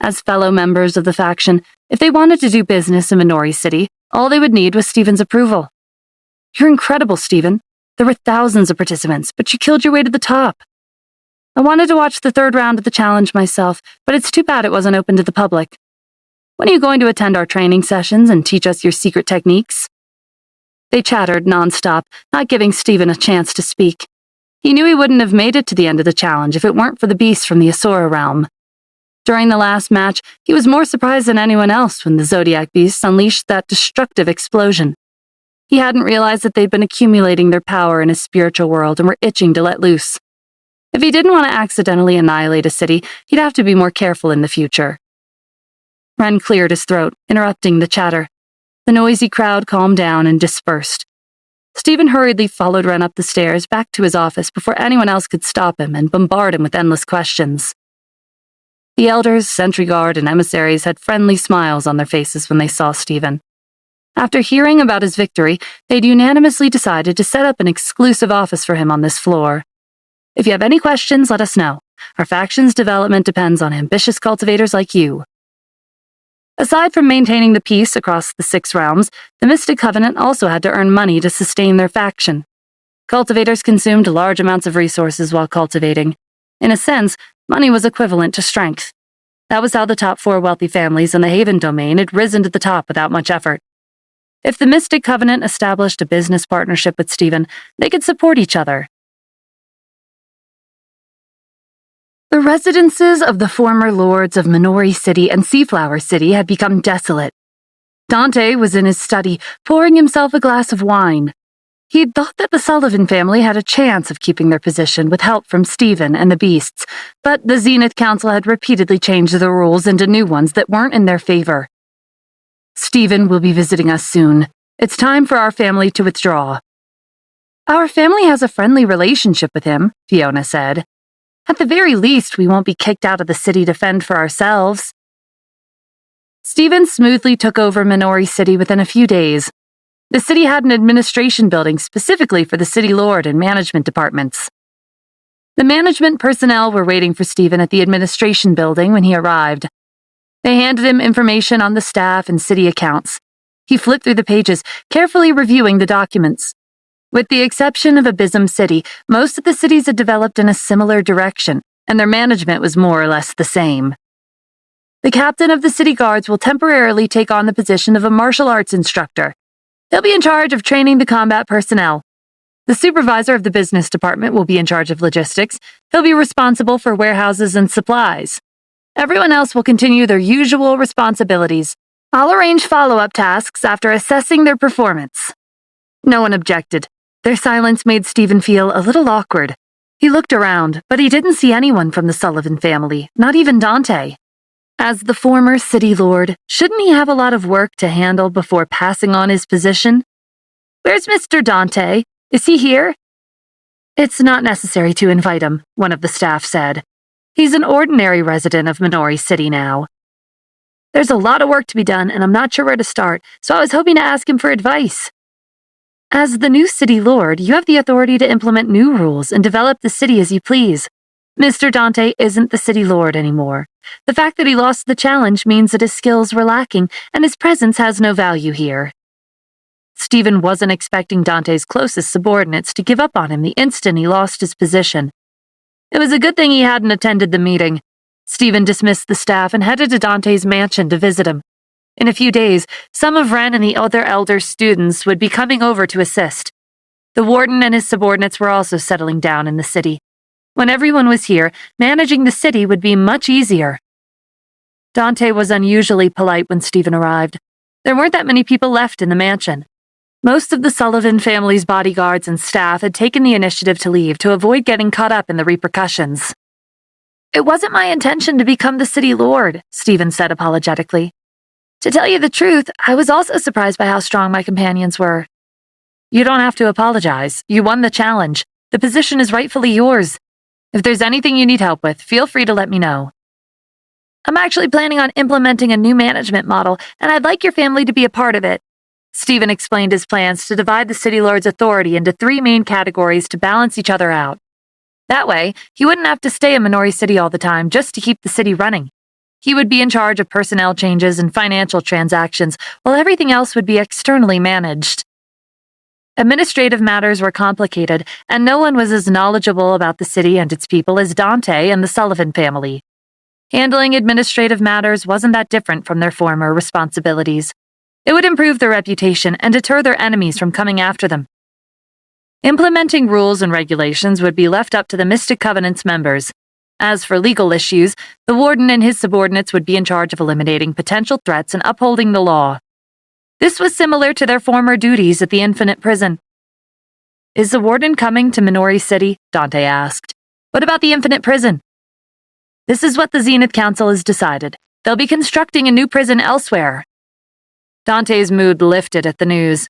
As fellow members of the faction, if they wanted to do business in Minori City, all they would need was Stephen's approval. "You're incredible, Stephen. There were thousands of participants, but you killed your way to the top. I wanted to watch the third round of the challenge myself, but it's too bad it wasn't open to the public. When are you going to attend our training sessions and teach us your secret techniques?" They chattered nonstop, not giving Stephen a chance to speak. He knew he wouldn't have made it to the end of the challenge if it weren't for the beasts from the Asura realm. During the last match, he was more surprised than anyone else when the Zodiac beasts unleashed that destructive explosion. He hadn't realized that they'd been accumulating their power in his spiritual world and were itching to let loose. If he didn't want to accidentally annihilate a city, he'd have to be more careful in the future. Ren cleared his throat, interrupting the chatter. The noisy crowd calmed down and dispersed. Stephen hurriedly followed Ren up the stairs back to his office before anyone else could stop him and bombard him with endless questions. The elders, sentry guard, and emissaries had friendly smiles on their faces when they saw Stephen. After hearing about his victory, they'd unanimously decided to set up an exclusive office for him on this floor. "If you have any questions, let us know. Our faction's development depends on ambitious cultivators like you." Aside from maintaining the peace across the 6 realms, the Mystic Covenant also had to earn money to sustain their faction. Cultivators consumed large amounts of resources while cultivating. In a sense, money was equivalent to strength. That was how the top 4 wealthy families in the Haven domain had risen to the top without much effort. If the Mystic Covenant established a business partnership with Stephen, they could support each other. The residences of the former lords of Minori City and Seaflower City had become desolate. Dante was in his study, pouring himself a glass of wine. He'd thought that the Sullivan family had a chance of keeping their position with help from Stephen and the beasts, but the Zenith Council had repeatedly changed the rules into new ones that weren't in their favor. "Stephen will be visiting us soon. It's time for our family to withdraw." "Our family has a friendly relationship with him," Fiona said. "At the very least, we won't be kicked out of the city to fend for ourselves." Stephen smoothly took over Minori City within a few days. The city had an administration building specifically for the city lord and management departments. The management personnel were waiting for Stephen at the administration building when he arrived. They handed him information on the staff and city accounts. He flipped through the pages, carefully reviewing the documents. With the exception of Abysm City, most of the cities had developed in a similar direction, and their management was more or less the same. The captain of the city guards will temporarily take on the position of a martial arts instructor. He'll be in charge of training the combat personnel. The supervisor of the business department will be in charge of logistics. He'll be responsible for warehouses and supplies. Everyone else will continue their usual responsibilities. I'll arrange follow-up tasks after assessing their performance. No one objected. Their silence made Stephen feel a little awkward. He looked around, but he didn't see anyone from the Sullivan family, not even Dante. As the former city lord, shouldn't he have a lot of work to handle before passing on his position? "Where's Mr. Dante? Is he here?" It's not necessary to invite him, one of the staff said. He's an ordinary resident of Minori City now. There's a lot of work to be done, and I'm not sure where to start, so I was hoping to ask him for advice. As the new city lord, you have the authority to implement new rules and develop the city as you please. Mr. Dante isn't the city lord anymore. The fact that he lost the challenge means that his skills were lacking, and his presence has no value here. Stephen wasn't expecting Dante's closest subordinates to give up on him the instant he lost his position. It was a good thing he hadn't attended the meeting. Stephen dismissed the staff and headed to Dante's mansion to visit him. In a few days, some of Ren and the other elder students would be coming over to assist. The warden and his subordinates were also settling down in the city. When everyone was here, managing the city would be much easier. Dante was unusually polite when Stephen arrived. There weren't that many people left in the mansion. Most of the Sullivan family's bodyguards and staff had taken the initiative to leave to avoid getting caught up in the repercussions. It wasn't my intention to become the city lord, Stephen said apologetically. To tell you the truth, I was also surprised by how strong my companions were. You don't have to apologize. You won the challenge. The position is rightfully yours. If there's anything you need help with, feel free to let me know. I'm actually planning on implementing a new management model, and I'd like your family to be a part of it. Stephen explained his plans to divide the city lord's authority into 3 main categories to balance each other out. That way, he wouldn't have to stay in Minori City all the time just to keep the city running. He would be in charge of personnel changes and financial transactions, while everything else would be externally managed. Administrative matters were complicated, and no one was as knowledgeable about the city and its people as Dante and the Sullivan family. Handling administrative matters wasn't that different from their former responsibilities. It would improve their reputation and deter their enemies from coming after them. Implementing rules and regulations would be left up to the Mystic Covenant's members. As for legal issues, the warden and his subordinates would be in charge of eliminating potential threats and upholding the law. This was similar to their former duties at the Infinite Prison. Is the warden coming to Minori City? Dante asked. What about the Infinite Prison? This is what the Zenith Council has decided. They'll be constructing a new prison elsewhere. Dante's mood lifted at the news.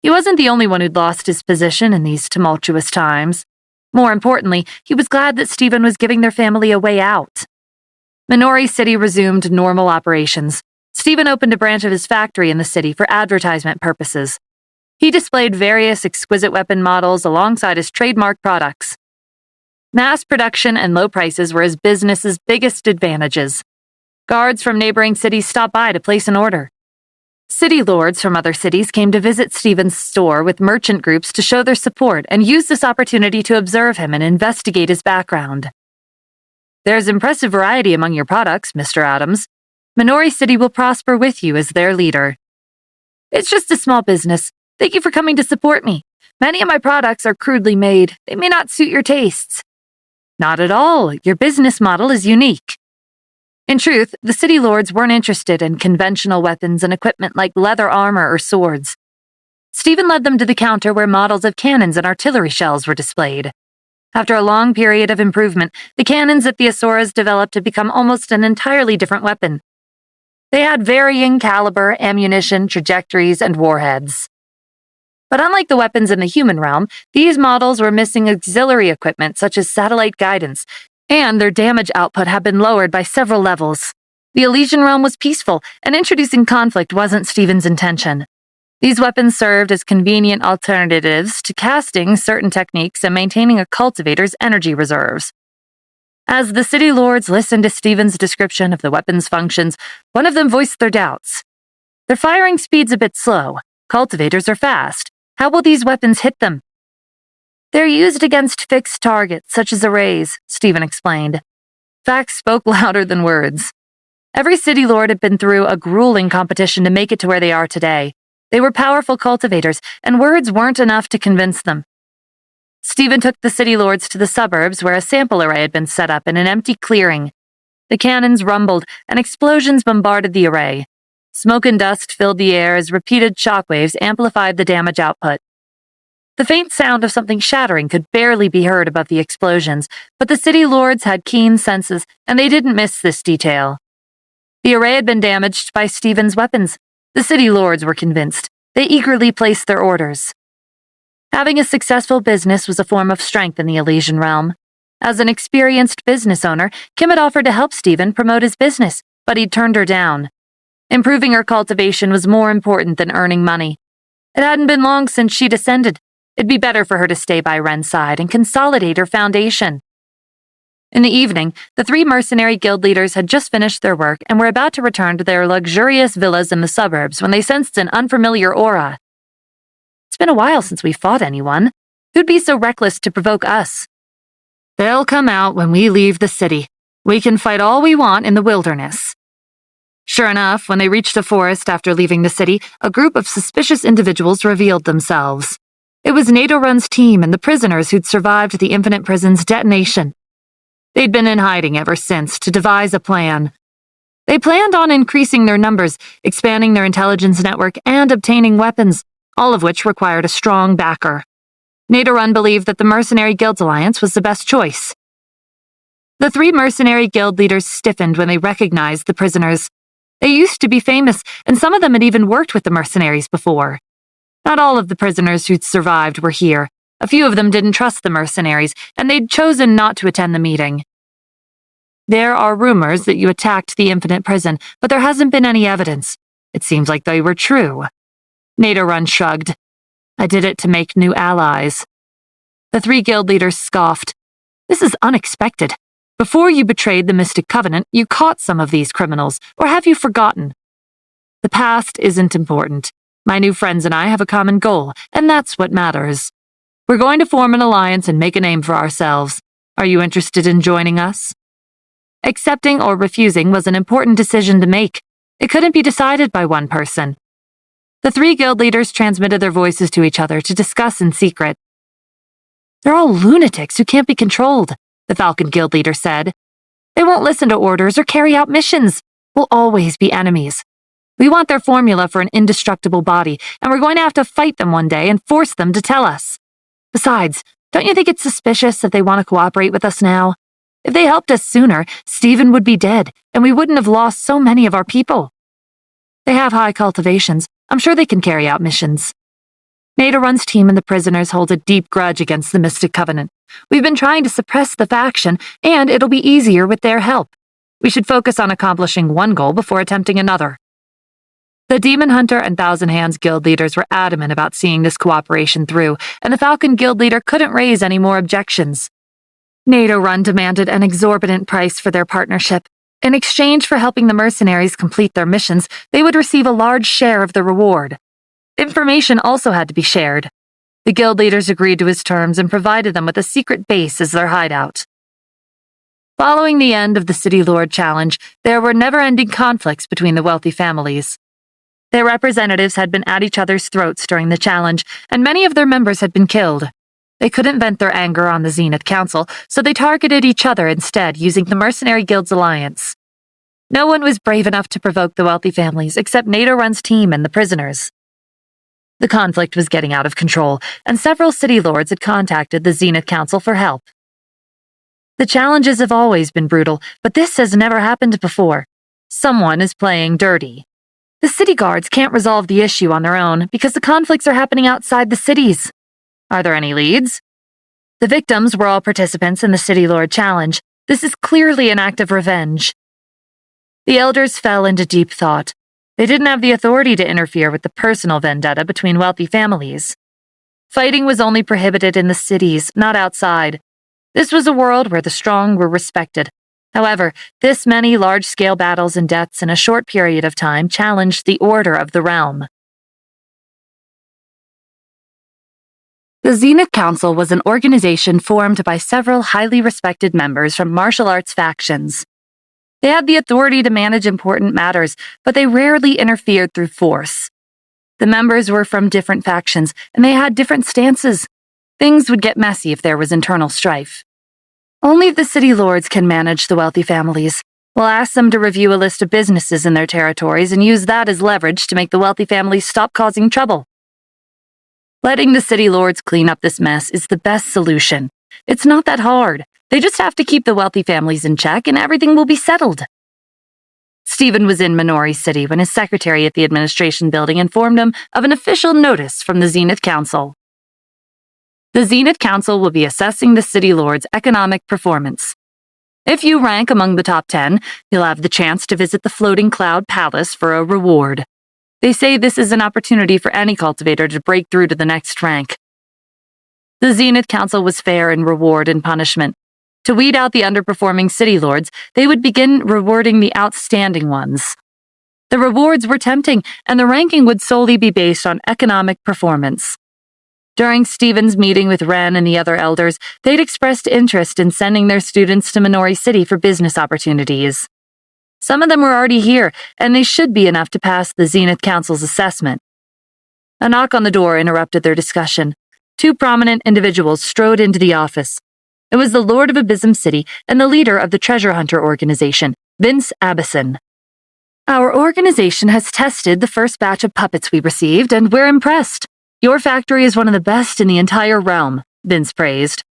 He wasn't the only one who'd lost his position in these tumultuous times. More importantly, he was glad that Stephen was giving their family a way out. Minori City resumed normal operations. Stephen opened a branch of his factory in the city for advertisement purposes. He displayed various exquisite weapon models alongside his trademark products. Mass production and low prices were his business's biggest advantages. Guards from neighboring cities stopped by to place an order. City lords from other cities came to visit Stephen's store with merchant groups to show their support and use this opportunity to observe him and investigate his background. There's impressive variety among your products, Mr. Adams. Minori City will prosper with you as their leader. It's just a small business. Thank you for coming to support me. Many of my products are crudely made. They may not suit your tastes. Not at all. Your business model is unique. In truth, the city lords weren't interested in conventional weapons and equipment like leather armor or swords. Stephen led them to the counter where models of cannons and artillery shells were displayed. After a long period of improvement, the cannons that the Asoras developed had become almost an entirely different weapon. They had varying caliber, ammunition, trajectories, and warheads. But unlike the weapons in the human realm, these models were missing auxiliary equipment such as satellite guidance, and their damage output had been lowered by several levels. The Elysian realm was peaceful, and introducing conflict wasn't Stephen's intention. These weapons served as convenient alternatives to casting certain techniques and maintaining a cultivator's energy reserves. As the city lords listened to Stephen's description of the weapon's functions, one of them voiced their doubts. Their firing speed's a bit slow. Cultivators are fast. How will these weapons hit them? They're used against fixed targets, such as arrays, Stephen explained. Facts spoke louder than words. Every city lord had been through a grueling competition to make it to where they are today. They were powerful cultivators, and words weren't enough to convince them. Stephen took the city lords to the suburbs where a sample array had been set up in an empty clearing. The cannons rumbled, and explosions bombarded the array. Smoke and dust filled the air as repeated shockwaves amplified the damage output. The faint sound of something shattering could barely be heard above the explosions, but the city lords had keen senses, and they didn't miss this detail. The array had been damaged by Stephen's weapons. The city lords were convinced. They eagerly placed their orders. Having a successful business was a form of strength in the Elysian realm. As an experienced business owner, Kim had offered to help Stephen promote his business, but he'd turned her down. Improving her cultivation was more important than earning money. It hadn't been long since she'd ascended. It'd be better for her to stay by Ren's side and consolidate her foundation. In the evening, the 3 mercenary guild leaders had just finished their work and were about to return to their luxurious villas in the suburbs when they sensed an unfamiliar aura. It's been a while since we fought anyone. Who'd be so reckless to provoke us? They'll come out when we leave the city. We can fight all we want in the wilderness. Sure enough, when they reached the forest after leaving the city, a group of suspicious individuals revealed themselves. It was Nadorun's team and the prisoners who'd survived the Infinite Prison's detonation. They'd been in hiding ever since to devise a plan. They planned on increasing their numbers, expanding their intelligence network, and obtaining weapons, all of which required a strong backer. Nadorun believed that the Mercenary Guilds Alliance was the best choice. The 3 mercenary guild leaders stiffened when they recognized the prisoners. They used to be famous, and some of them had even worked with the mercenaries before. Not all of the prisoners who'd survived were here. A few of them didn't trust the mercenaries, and they'd chosen not to attend the meeting. There are rumors that you attacked the Infinite Prison, but there hasn't been any evidence. It seems like they were true. Nadorun shrugged. I did it to make new allies. The 3 guild leaders scoffed. This is unexpected. Before you betrayed the Mystic Covenant, you caught some of these criminals, or have you forgotten? The past isn't important. My new friends and I have a common goal, and that's what matters. We're going to form an alliance and make a name for ourselves. Are you interested in joining us? Accepting or refusing was an important decision to make. It couldn't be decided by one person. The 3 guild leaders transmitted their voices to each other to discuss in secret. They're all lunatics who can't be controlled, the Falcon Guild leader said. They won't listen to orders or carry out missions. We'll always be enemies. We want their formula for an indestructible body, and we're going to have to fight them one day and force them to tell us. Besides, don't you think it's suspicious that they want to cooperate with us now? If they helped us sooner, Stephen would be dead, and we wouldn't have lost so many of our people. They have high cultivations. I'm sure they can carry out missions. Nadorun's team and the prisoners hold a deep grudge against the Mystic Covenant. We've been trying to suppress the faction, and it'll be easier with their help. We should focus on accomplishing one goal before attempting another. The Demon Hunter and Thousand Hands Guild leaders were adamant about seeing this cooperation through, and the Falcon Guild leader couldn't raise any more objections. Nadorun demanded an exorbitant price for their partnership. In exchange for helping the mercenaries complete their missions, they would receive a large share of the reward. Information also had to be shared. The guild leaders agreed to his terms and provided them with a secret base as their hideout. Following the end of the City Lord Challenge, there were never-ending conflicts between the wealthy families. Their representatives had been at each other's throats during the challenge, and many of their members had been killed. They couldn't vent their anger on the Zenith Council, so they targeted each other instead using the Mercenary Guilds Alliance. No one was brave enough to provoke the wealthy families except Nadorun's team and the prisoners. The conflict was getting out of control, and several city lords had contacted the Zenith Council for help. The challenges have always been brutal, but this has never happened before. Someone is playing dirty. The city guards can't resolve the issue on their own because the conflicts are happening outside the cities. Are there any leads? The victims were all participants in the City Lord Challenge. This is clearly an act of revenge. The elders fell into deep thought. They didn't have the authority to interfere with the personal vendetta between wealthy families. Fighting was only prohibited in the cities, not outside. This was a world where the strong were respected. However, this many large-scale battles and deaths in a short period of time challenged the order of the realm. The Zenith Council was an organization formed by several highly respected members from martial arts factions. They had the authority to manage important matters, but they rarely interfered through force. The members were from different factions, and they had different stances. Things would get messy if there was internal strife. Only the city lords can manage the wealthy families. We'll ask them to review a list of businesses in their territories and use that as leverage to make the wealthy families stop causing trouble. Letting the city lords clean up this mess is the best solution. It's not that hard. They just have to keep the wealthy families in check and everything will be settled. Stephen was in Minori City when his secretary at the administration building informed him of an official notice from the Zenith Council. The Zenith Council will be assessing the City Lord's economic performance. If you rank among the top 10, you'll have the chance to visit the Floating Cloud Palace for a reward. They say this is an opportunity for any cultivator to break through to the next rank. The Zenith Council was fair in reward and punishment. To weed out the underperforming City Lords, they would begin rewarding the outstanding ones. The rewards were tempting, and the ranking would solely be based on economic performance. During Stephen's meeting with Ren and the other elders, they'd expressed interest in sending their students to Minori City for business opportunities. Some of them were already here, and they should be enough to pass the Zenith Council's assessment. A knock on the door interrupted their discussion. Two prominent individuals strode into the office. It was the Lord of Abysm City and the leader of the treasure hunter organization, Vince Abyssin. Our organization has tested the first batch of puppets we received, and we're impressed. Your factory is one of the best in the entire realm, Vince praised.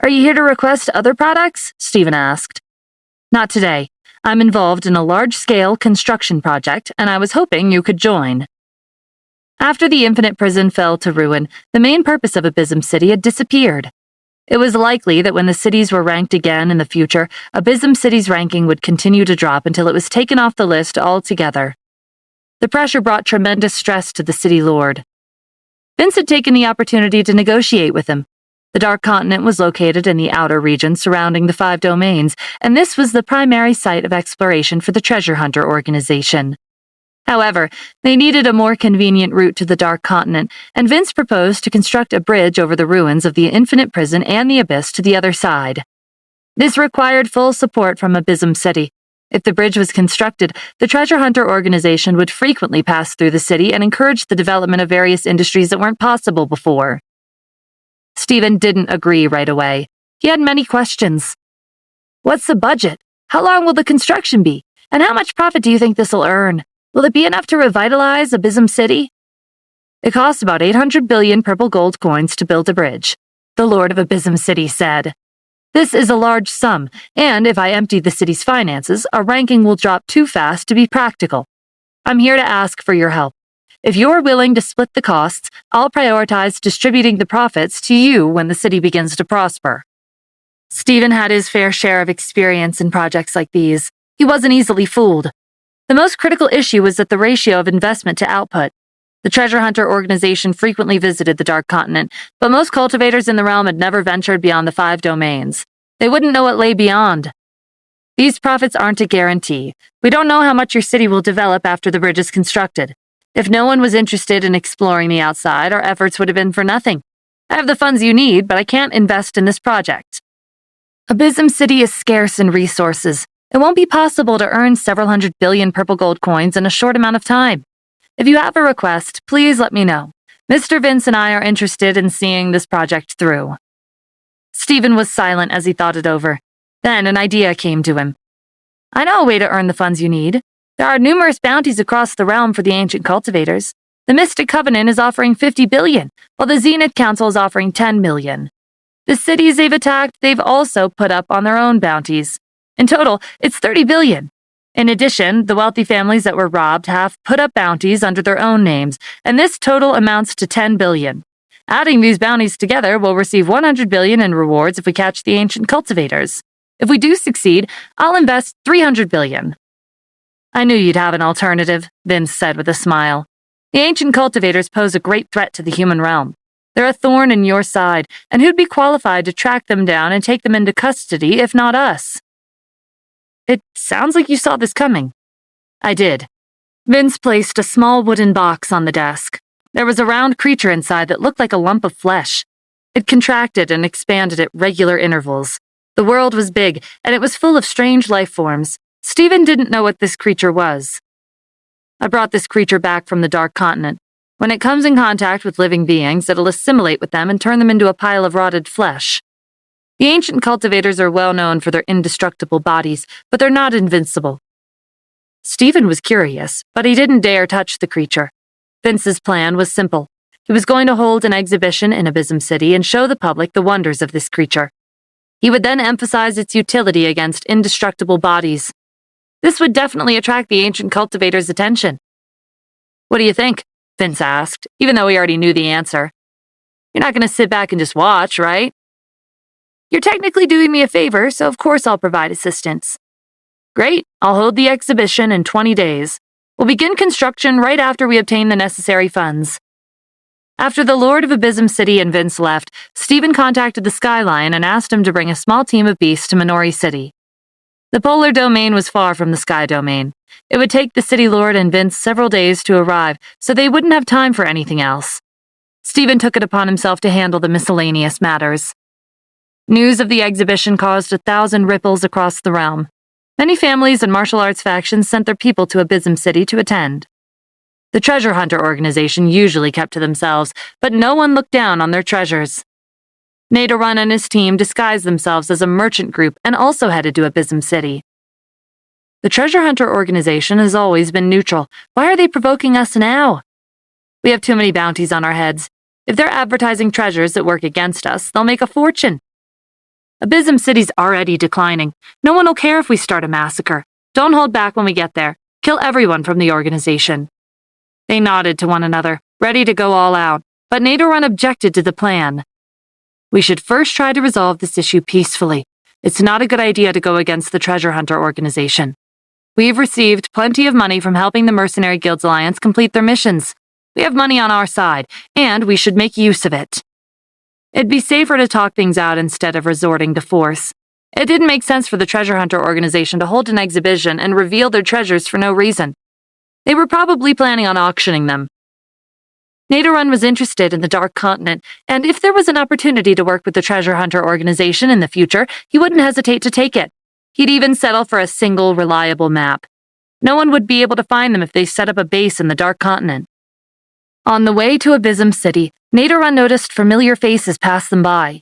Are you here to request other products? Stephen asked. Not today. I'm involved in a large-scale construction project, and I was hoping you could join. After the Infinite Prison fell to ruin, the main purpose of Abysm City had disappeared. It was likely that when the cities were ranked again in the future, Abysm City's ranking would continue to drop until it was taken off the list altogether. The pressure brought tremendous stress to the City Lord. Vince had taken the opportunity to negotiate with him. The Dark Continent was located in the outer region surrounding the 5 domains, and this was the primary site of exploration for the Treasure Hunter organization. However, they needed a more convenient route to the Dark Continent, and Vince proposed to construct a bridge over the ruins of the Infinite Prison and the Abyss to the other side. This required full support from Abysm City. If the bridge was constructed, the Treasure Hunter organization would frequently pass through the city and encourage the development of various industries that weren't possible before. Stephen didn't agree right away. He had many questions. What's the budget? How long will the construction be? And how much profit do you think this will earn? Will it be enough to revitalize Abysm City? It costs about 800 billion purple gold coins to build a bridge, the Lord of Abysm City said. This is a large sum, and if I empty the city's finances, our ranking will drop too fast to be practical. I'm here to ask for your help. If you're willing to split the costs, I'll prioritize distributing the profits to you when the city begins to prosper. Stephen had his fair share of experience in projects like these. He wasn't easily fooled. The most critical issue was that the ratio of investment to output. The Treasure Hunter organization frequently visited the Dark Continent, but most cultivators in the realm had never ventured beyond the 5 domains. They wouldn't know what lay beyond. These profits aren't a guarantee. We don't know how much your city will develop after the bridge is constructed. If no one was interested in exploring the outside, our efforts would have been for nothing. I have the funds you need, but I can't invest in this project. Abysm City is scarce in resources. It won't be possible to earn several hundred billion purple gold coins in a short amount of time. If you have a request, please let me know. Mr. Vince and I are interested in seeing this project through. Stephen was silent as he thought it over. Then an idea came to him. I know a way to earn the funds you need. There are numerous bounties across the realm for the ancient cultivators. The Mystic Covenant is offering 50 billion, while the Zenith Council is offering 10 million. The cities they've attacked, they've also put up on their own bounties. In total, it's 30 billion. In addition, the wealthy families that were robbed have put up bounties under their own names, and this total amounts to 10 billion. Adding these bounties together, we'll receive 100 billion in rewards if we catch the ancient cultivators. If we do succeed, I'll invest 300 billion. I knew you'd have an alternative, Vince said with a smile. The ancient cultivators pose a great threat to the human realm. They're a thorn in your side, and who'd be qualified to track them down and take them into custody if not us? It sounds like you saw this coming. I did. Vince placed a small wooden box on the desk. There was a round creature inside that looked like a lump of flesh. It contracted and expanded at regular intervals. The world was big, and it was full of strange life forms. Stephen didn't know what this creature was. I brought this creature back from the Dark Continent. When it comes in contact with living beings, it'll assimilate with them and turn them into a pile of rotted flesh. The ancient cultivators are well known for their indestructible bodies, but they're not invincible. Stephen was curious, but he didn't dare touch the creature. Vince's plan was simple. He was going to hold an exhibition in Abysm City and show the public the wonders of this creature. He would then emphasize its utility against indestructible bodies. This would definitely attract the ancient cultivators' attention. What do you think? Vince asked, even though he already knew the answer. You're not going to sit back and just watch, right? You're technically doing me a favor, so of course I'll provide assistance. Great, I'll hold the exhibition in 20 days. We'll begin construction right after we obtain the necessary funds. After the Lord of Abysm City and Vince left, Stephen contacted the Sky Lion and asked him to bring a small team of beasts to Minori City. The polar domain was far from the sky domain. It would take the City Lord and Vince several days to arrive, so they wouldn't have time for anything else. Stephen took it upon himself to handle the miscellaneous matters. News of the exhibition caused 1,000 ripples across the realm. Many families and martial arts factions sent their people to Abysm City to attend. The treasure hunter organization usually kept to themselves, but no one looked down on their treasures. Naderun and his team disguised themselves as a merchant group and also headed to Abysm City. The treasure hunter organization has always been neutral. Why are they provoking us now? We have too many bounties on our heads. If they're advertising treasures that work against us, they'll make a fortune. Abysm City's already declining. No one will care if we start a massacre. Don't hold back when we get there. Kill everyone from the organization. They nodded to one another, ready to go all out, but Naderun objected to the plan. We should first try to resolve this issue peacefully. It's not a good idea to go against the treasure hunter organization. We've received plenty of money from helping the Mercenary Guilds Alliance complete their missions. We have money on our side, and we should make use of it. It'd be safer to talk things out instead of resorting to force. It didn't make sense for the treasure hunter organization to hold an exhibition and reveal their treasures for no reason. They were probably planning on auctioning them. Naderun was interested in the Dark Continent, and if there was an opportunity to work with the treasure hunter organization in the future, he wouldn't hesitate to take it. He'd even settle for a single, reliable map. No one would be able to find them if they set up a base in the Dark Continent. On the way to Abysm City, Naderun noticed familiar faces pass them by.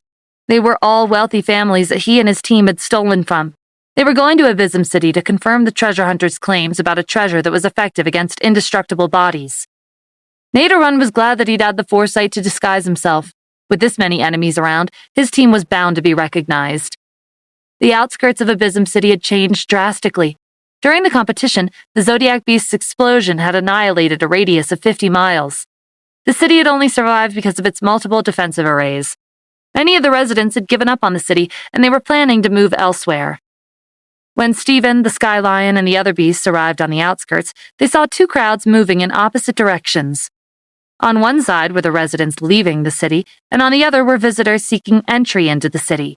They were all wealthy families that he and his team had stolen from. They were going to Abysm City to confirm the treasure hunter's claims about a treasure that was effective against indestructible bodies. Naderun was glad that he'd had the foresight to disguise himself. With this many enemies around, his team was bound to be recognized. The outskirts of Abysm City had changed drastically. During the competition, the Zodiac Beast's explosion had annihilated a radius of 50 miles. The city had only survived because of its multiple defensive arrays. Many of the residents had given up on the city, and they were planning to move elsewhere. When Stephen, the Sky Lion, and the other beasts arrived on the outskirts, they saw two crowds moving in opposite directions. On one side were the residents leaving the city, and on the other were visitors seeking entry into the city.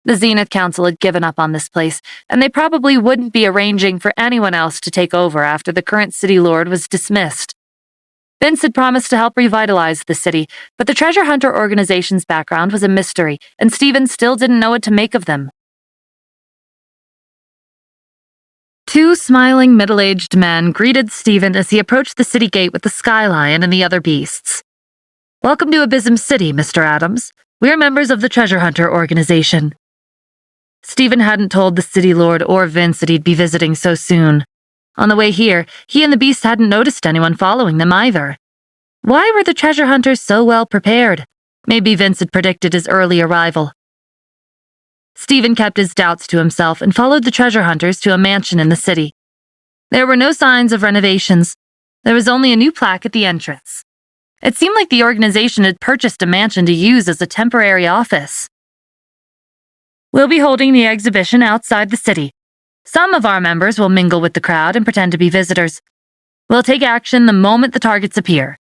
The Zenith Council had given up on this place, and they probably wouldn't be arranging for anyone else to take over after the current city lord was dismissed. Vince had promised to help revitalize the city, but the treasure hunter organization's background was a mystery, and Stephen still didn't know what to make of them. Two smiling middle-aged men greeted Stephen as he approached the city gate with the Sky Lion and the other beasts. "Welcome to Abysm City, Mr. Adams. We're members of the treasure hunter organization." Stephen hadn't told the city lord or Vince that he'd be visiting so soon. On the way here, he and the beast hadn't noticed anyone following them either. Why were the treasure hunters so well prepared? Maybe Vince had predicted his early arrival. Stephen kept his doubts to himself and followed the treasure hunters to a mansion in the city. There were no signs of renovations. There was only a new plaque at the entrance. It seemed like the organization had purchased a mansion to use as a temporary office. "We'll be holding the exhibition outside the city. Some of our members will mingle with the crowd and pretend to be visitors. We'll take action the moment the targets appear.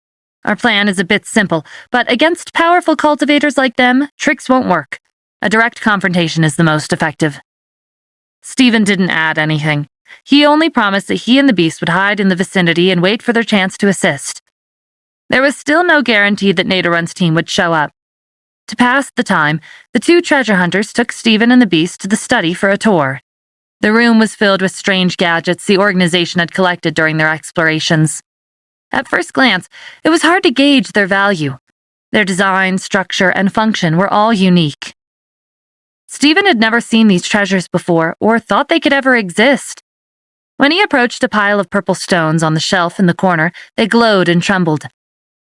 Our plan is a bit simple, but against powerful cultivators like them, tricks won't work. A direct confrontation is the most effective." Stephen didn't add anything. He only promised that he and the beast would hide in the vicinity and wait for their chance to assist. There was still no guarantee that Naderun's team would show up. To pass the time, the two treasure hunters took Stephen and the beast to the study for a tour. The room was filled with strange gadgets the organization had collected during their explorations. At first glance, it was hard to gauge their value. Their design, structure, and function were all unique. Stephen had never seen these treasures before or thought they could ever exist. When he approached a pile of purple stones on the shelf in the corner, they glowed and trembled.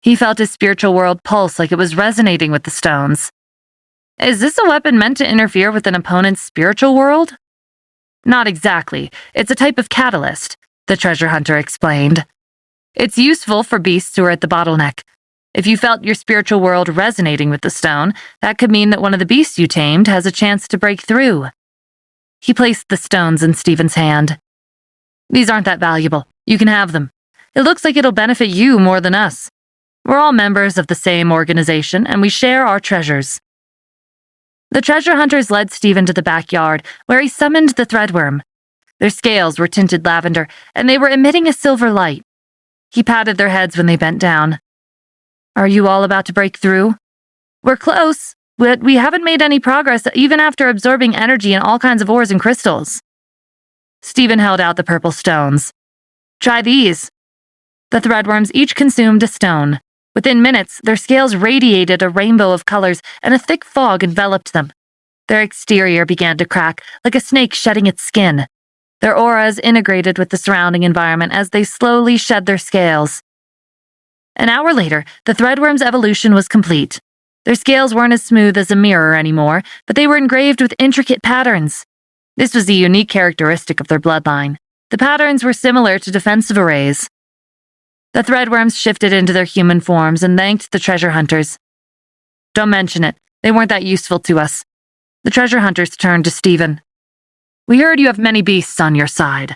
He felt his spiritual world pulse like it was resonating with the stones. Is this a weapon meant to interfere with an opponent's spiritual world? Not exactly. It's a type of catalyst, the treasure hunter explained. It's useful for beasts who are at the bottleneck. If you felt your spiritual world resonating with the stone, that could mean that one of the beasts you tamed has a chance to break through. He placed the stones in Stephen's hand. These aren't that valuable. You can have them. It looks like it'll benefit you more than us. We're all members of the same organization, and we share our treasures. The treasure hunters led Stephen to the backyard, where he summoned the threadworm. Their scales were tinted lavender, and they were emitting a silver light. He patted their heads when they bent down. Are you all about to break through? We're close, but we haven't made any progress even after absorbing energy in all kinds of ores and crystals. Stephen held out the purple stones. Try these. The threadworms each consumed a stone. Within minutes, their scales radiated a rainbow of colors, and a thick fog enveloped them. Their exterior began to crack, like a snake shedding its skin. Their auras integrated with the surrounding environment as they slowly shed their scales. An hour later, the threadworm's evolution was complete. Their scales weren't as smooth as a mirror anymore, but they were engraved with intricate patterns. This was a unique characteristic of their bloodline. The patterns were similar to defensive arrays. The threadworms shifted into their human forms and thanked the treasure hunters. Don't mention it. They weren't that useful to us. The treasure hunters turned to Stephen. We heard you have many beasts on your side.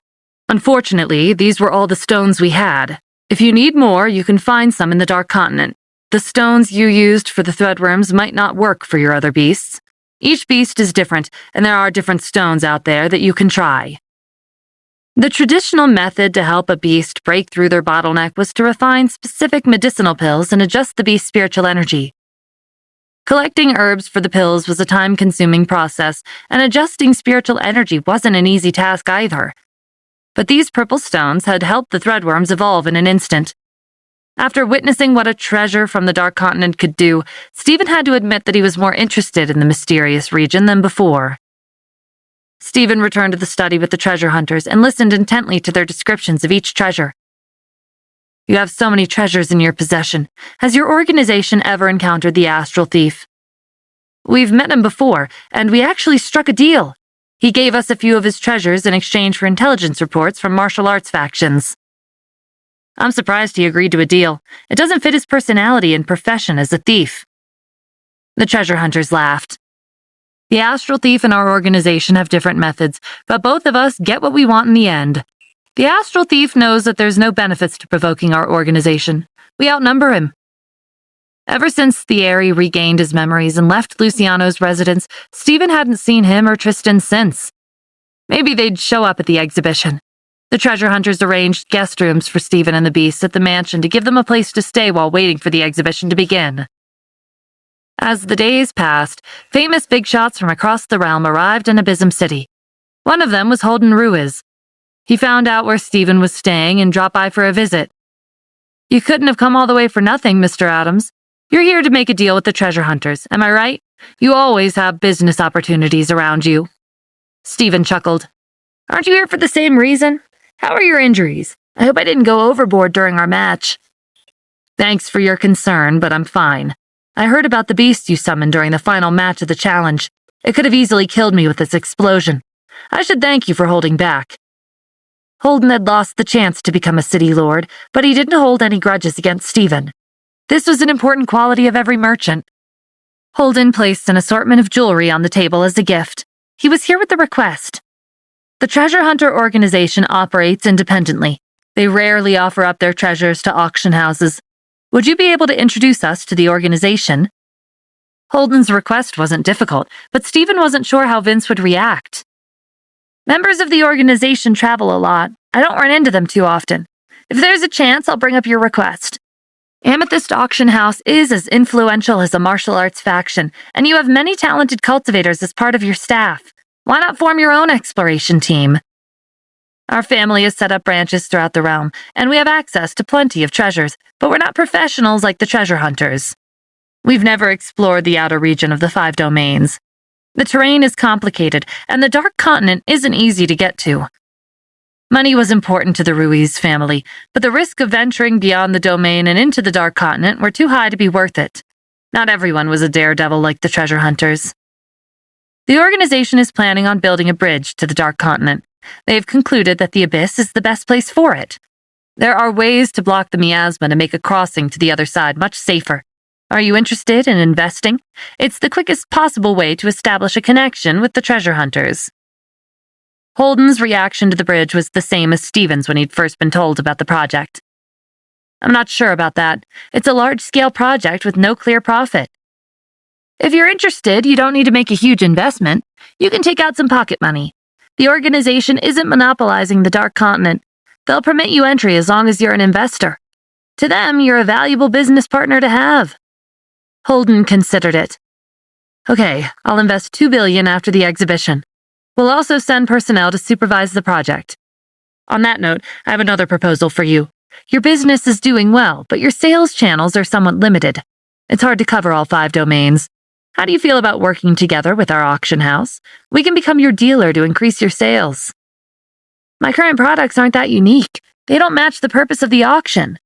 Unfortunately, these were all the stones we had. If you need more, you can find some in the Dark Continent. The stones you used for the threadworms might not work for your other beasts. Each beast is different, and there are different stones out there that you can try. The traditional method to help a beast break through their bottleneck was to refine specific medicinal pills and adjust the beast's spiritual energy. Collecting herbs for the pills was a time-consuming process, and adjusting spiritual energy wasn't an easy task either. But these purple stones had helped the threadworms evolve in an instant. After witnessing what a treasure from the Dark Continent could do, Stephen had to admit that he was more interested in the mysterious region than before. Stephen returned to the study with the treasure hunters and listened intently to their descriptions of each treasure. You have so many treasures in your possession. Has your organization ever encountered the astral thief? We've met him before, and we actually struck a deal. He gave us a few of his treasures in exchange for intelligence reports from martial arts factions. I'm surprised he agreed to a deal. It doesn't fit his personality and profession as a thief. The treasure hunters laughed. The astral thief and our organization have different methods, but both of us get what we want in the end. The astral thief knows that there's no benefits to provoking our organization. We outnumber him. Ever since Thierry regained his memories and left Luciano's residence, Stephen hadn't seen him or Tristan since. Maybe they'd show up at the exhibition. The treasure hunters arranged guest rooms for Stephen and the beasts at the mansion to give them a place to stay while waiting for the exhibition to begin. As the days passed, famous big shots from across the realm arrived in Abysm City. One of them was Holden Ruiz. He found out where Stephen was staying and dropped by for a visit. You couldn't have come all the way for nothing, Mr. Adams. You're here to make a deal with the treasure hunters, am I right? You always have business opportunities around you. Stephen chuckled. Aren't you here for the same reason? How are your injuries? I hope I didn't go overboard during our match. Thanks for your concern, but I'm fine. I heard about the beast you summoned during the final match of the challenge. It could have easily killed me with its explosion. I should thank you for holding back. Holden had lost the chance to become a city lord, but he didn't hold any grudges against Stephen. This was an important quality of every merchant. Holden placed an assortment of jewelry on the table as a gift. He was here with a request. The treasure hunter organization operates independently. They rarely offer up their treasures to auction houses. Would you be able to introduce us to the organization? Holden's request wasn't difficult, but Stephen wasn't sure how Vince would react. Members of the organization travel a lot. I don't run into them too often. If there's a chance, I'll bring up your request. Amethyst Auction House is as influential as a martial arts faction, and you have many talented cultivators as part of your staff. Why not form your own exploration team? Our family has set up branches throughout the realm, and we have access to plenty of treasures, but we're not professionals like the treasure hunters. We've never explored the outer region of the 5 domains. The terrain is complicated, and the Dark Continent isn't easy to get to. Money was important to the Ruiz family, but the risk of venturing beyond the domain and into the Dark Continent were too high to be worth it. Not everyone was a daredevil like the treasure hunters. The organization is planning on building a bridge to the Dark Continent. They have concluded that the Abyss is the best place for it. There are ways to block the miasma to make a crossing to the other side much safer. Are you interested in investing? It's the quickest possible way to establish a connection with the treasure hunters." Holden's reaction to the bridge was the same as Stephen's when he'd first been told about the project. "I'm not sure about that. It's a large-scale project with no clear profit. If you're interested, you don't need to make a huge investment. You can take out some pocket money. The organization isn't monopolizing the Dark Continent. They'll permit you entry as long as you're an investor. To them, you're a valuable business partner to have." Holden considered it. "Okay, I'll invest $2 billion after the exhibition. We'll also send personnel to supervise the project. On that note, I have another proposal for you. Your business is doing well, but your sales channels are somewhat limited. It's hard to cover all 5 domains. How do you feel about working together with our auction house? We can become your dealer to increase your sales." "My current products aren't that unique. They don't match the purpose of the auction."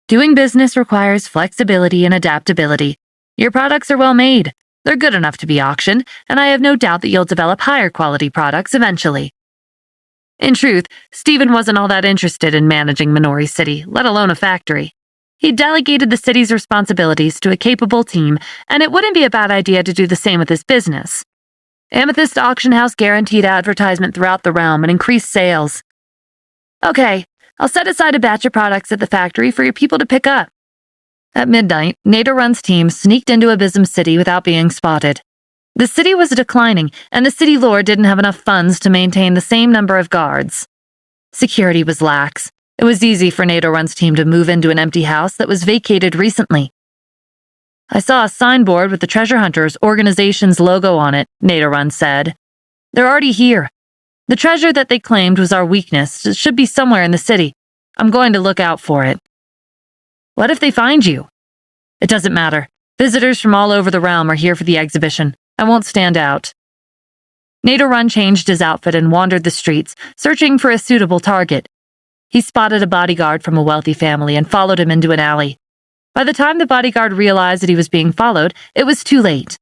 "Doing business requires flexibility and adaptability. Your products are well made. They're good enough to be auctioned, and I have no doubt that you'll develop higher quality products eventually." In truth, Stephen wasn't all that interested in managing Minori City, let alone a factory. He delegated the city's responsibilities to a capable team, and it wouldn't be a bad idea to do the same with his business. Amethyst Auction House guaranteed advertisement throughout the realm and increased sales. "Okay, I'll set aside a batch of products at the factory for your people to pick up." At midnight, Nadorun's team sneaked into Abysm City without being spotted. The city was declining, and the city lord didn't have enough funds to maintain the same number of guards. Security was lax. It was easy for Nadorun's team to move into an empty house that was vacated recently. "I saw a signboard with the Treasure Hunters organization's logo on it," Nadorun said. "They're already here. The treasure that they claimed was our weakness. It should be somewhere in the city. I'm going to look out for it." "What if they find you?" "It doesn't matter. Visitors from all over the realm are here for the exhibition. I won't stand out." Nadorun changed his outfit and wandered the streets, searching for a suitable target. He spotted a bodyguard from a wealthy family and followed him into an alley. By the time the bodyguard realized that he was being followed, it was too late.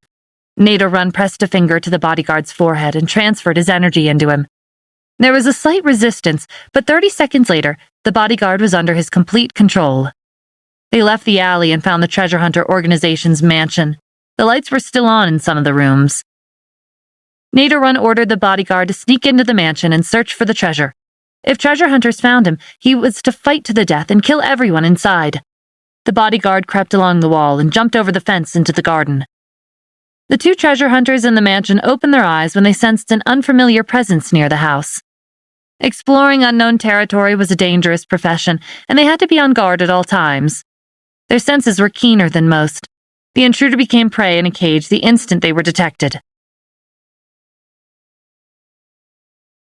Nadorun pressed a finger to the bodyguard's forehead and transferred his energy into him. There was a slight resistance, but 30 seconds later, the bodyguard was under his complete control. They left the alley and found the Treasure Hunter organization's mansion. The lights were still on in some of the rooms. Nadorun ordered the bodyguard to sneak into the mansion and search for the treasure. If treasure hunters found him, he was to fight to the death and kill everyone inside. The bodyguard crept along the wall and jumped over the fence into the garden. The 2 treasure hunters in the mansion opened their eyes when they sensed an unfamiliar presence near the house. Exploring unknown territory was a dangerous profession, and they had to be on guard at all times. Their senses were keener than most. The intruder became prey in a cage the instant they were detected.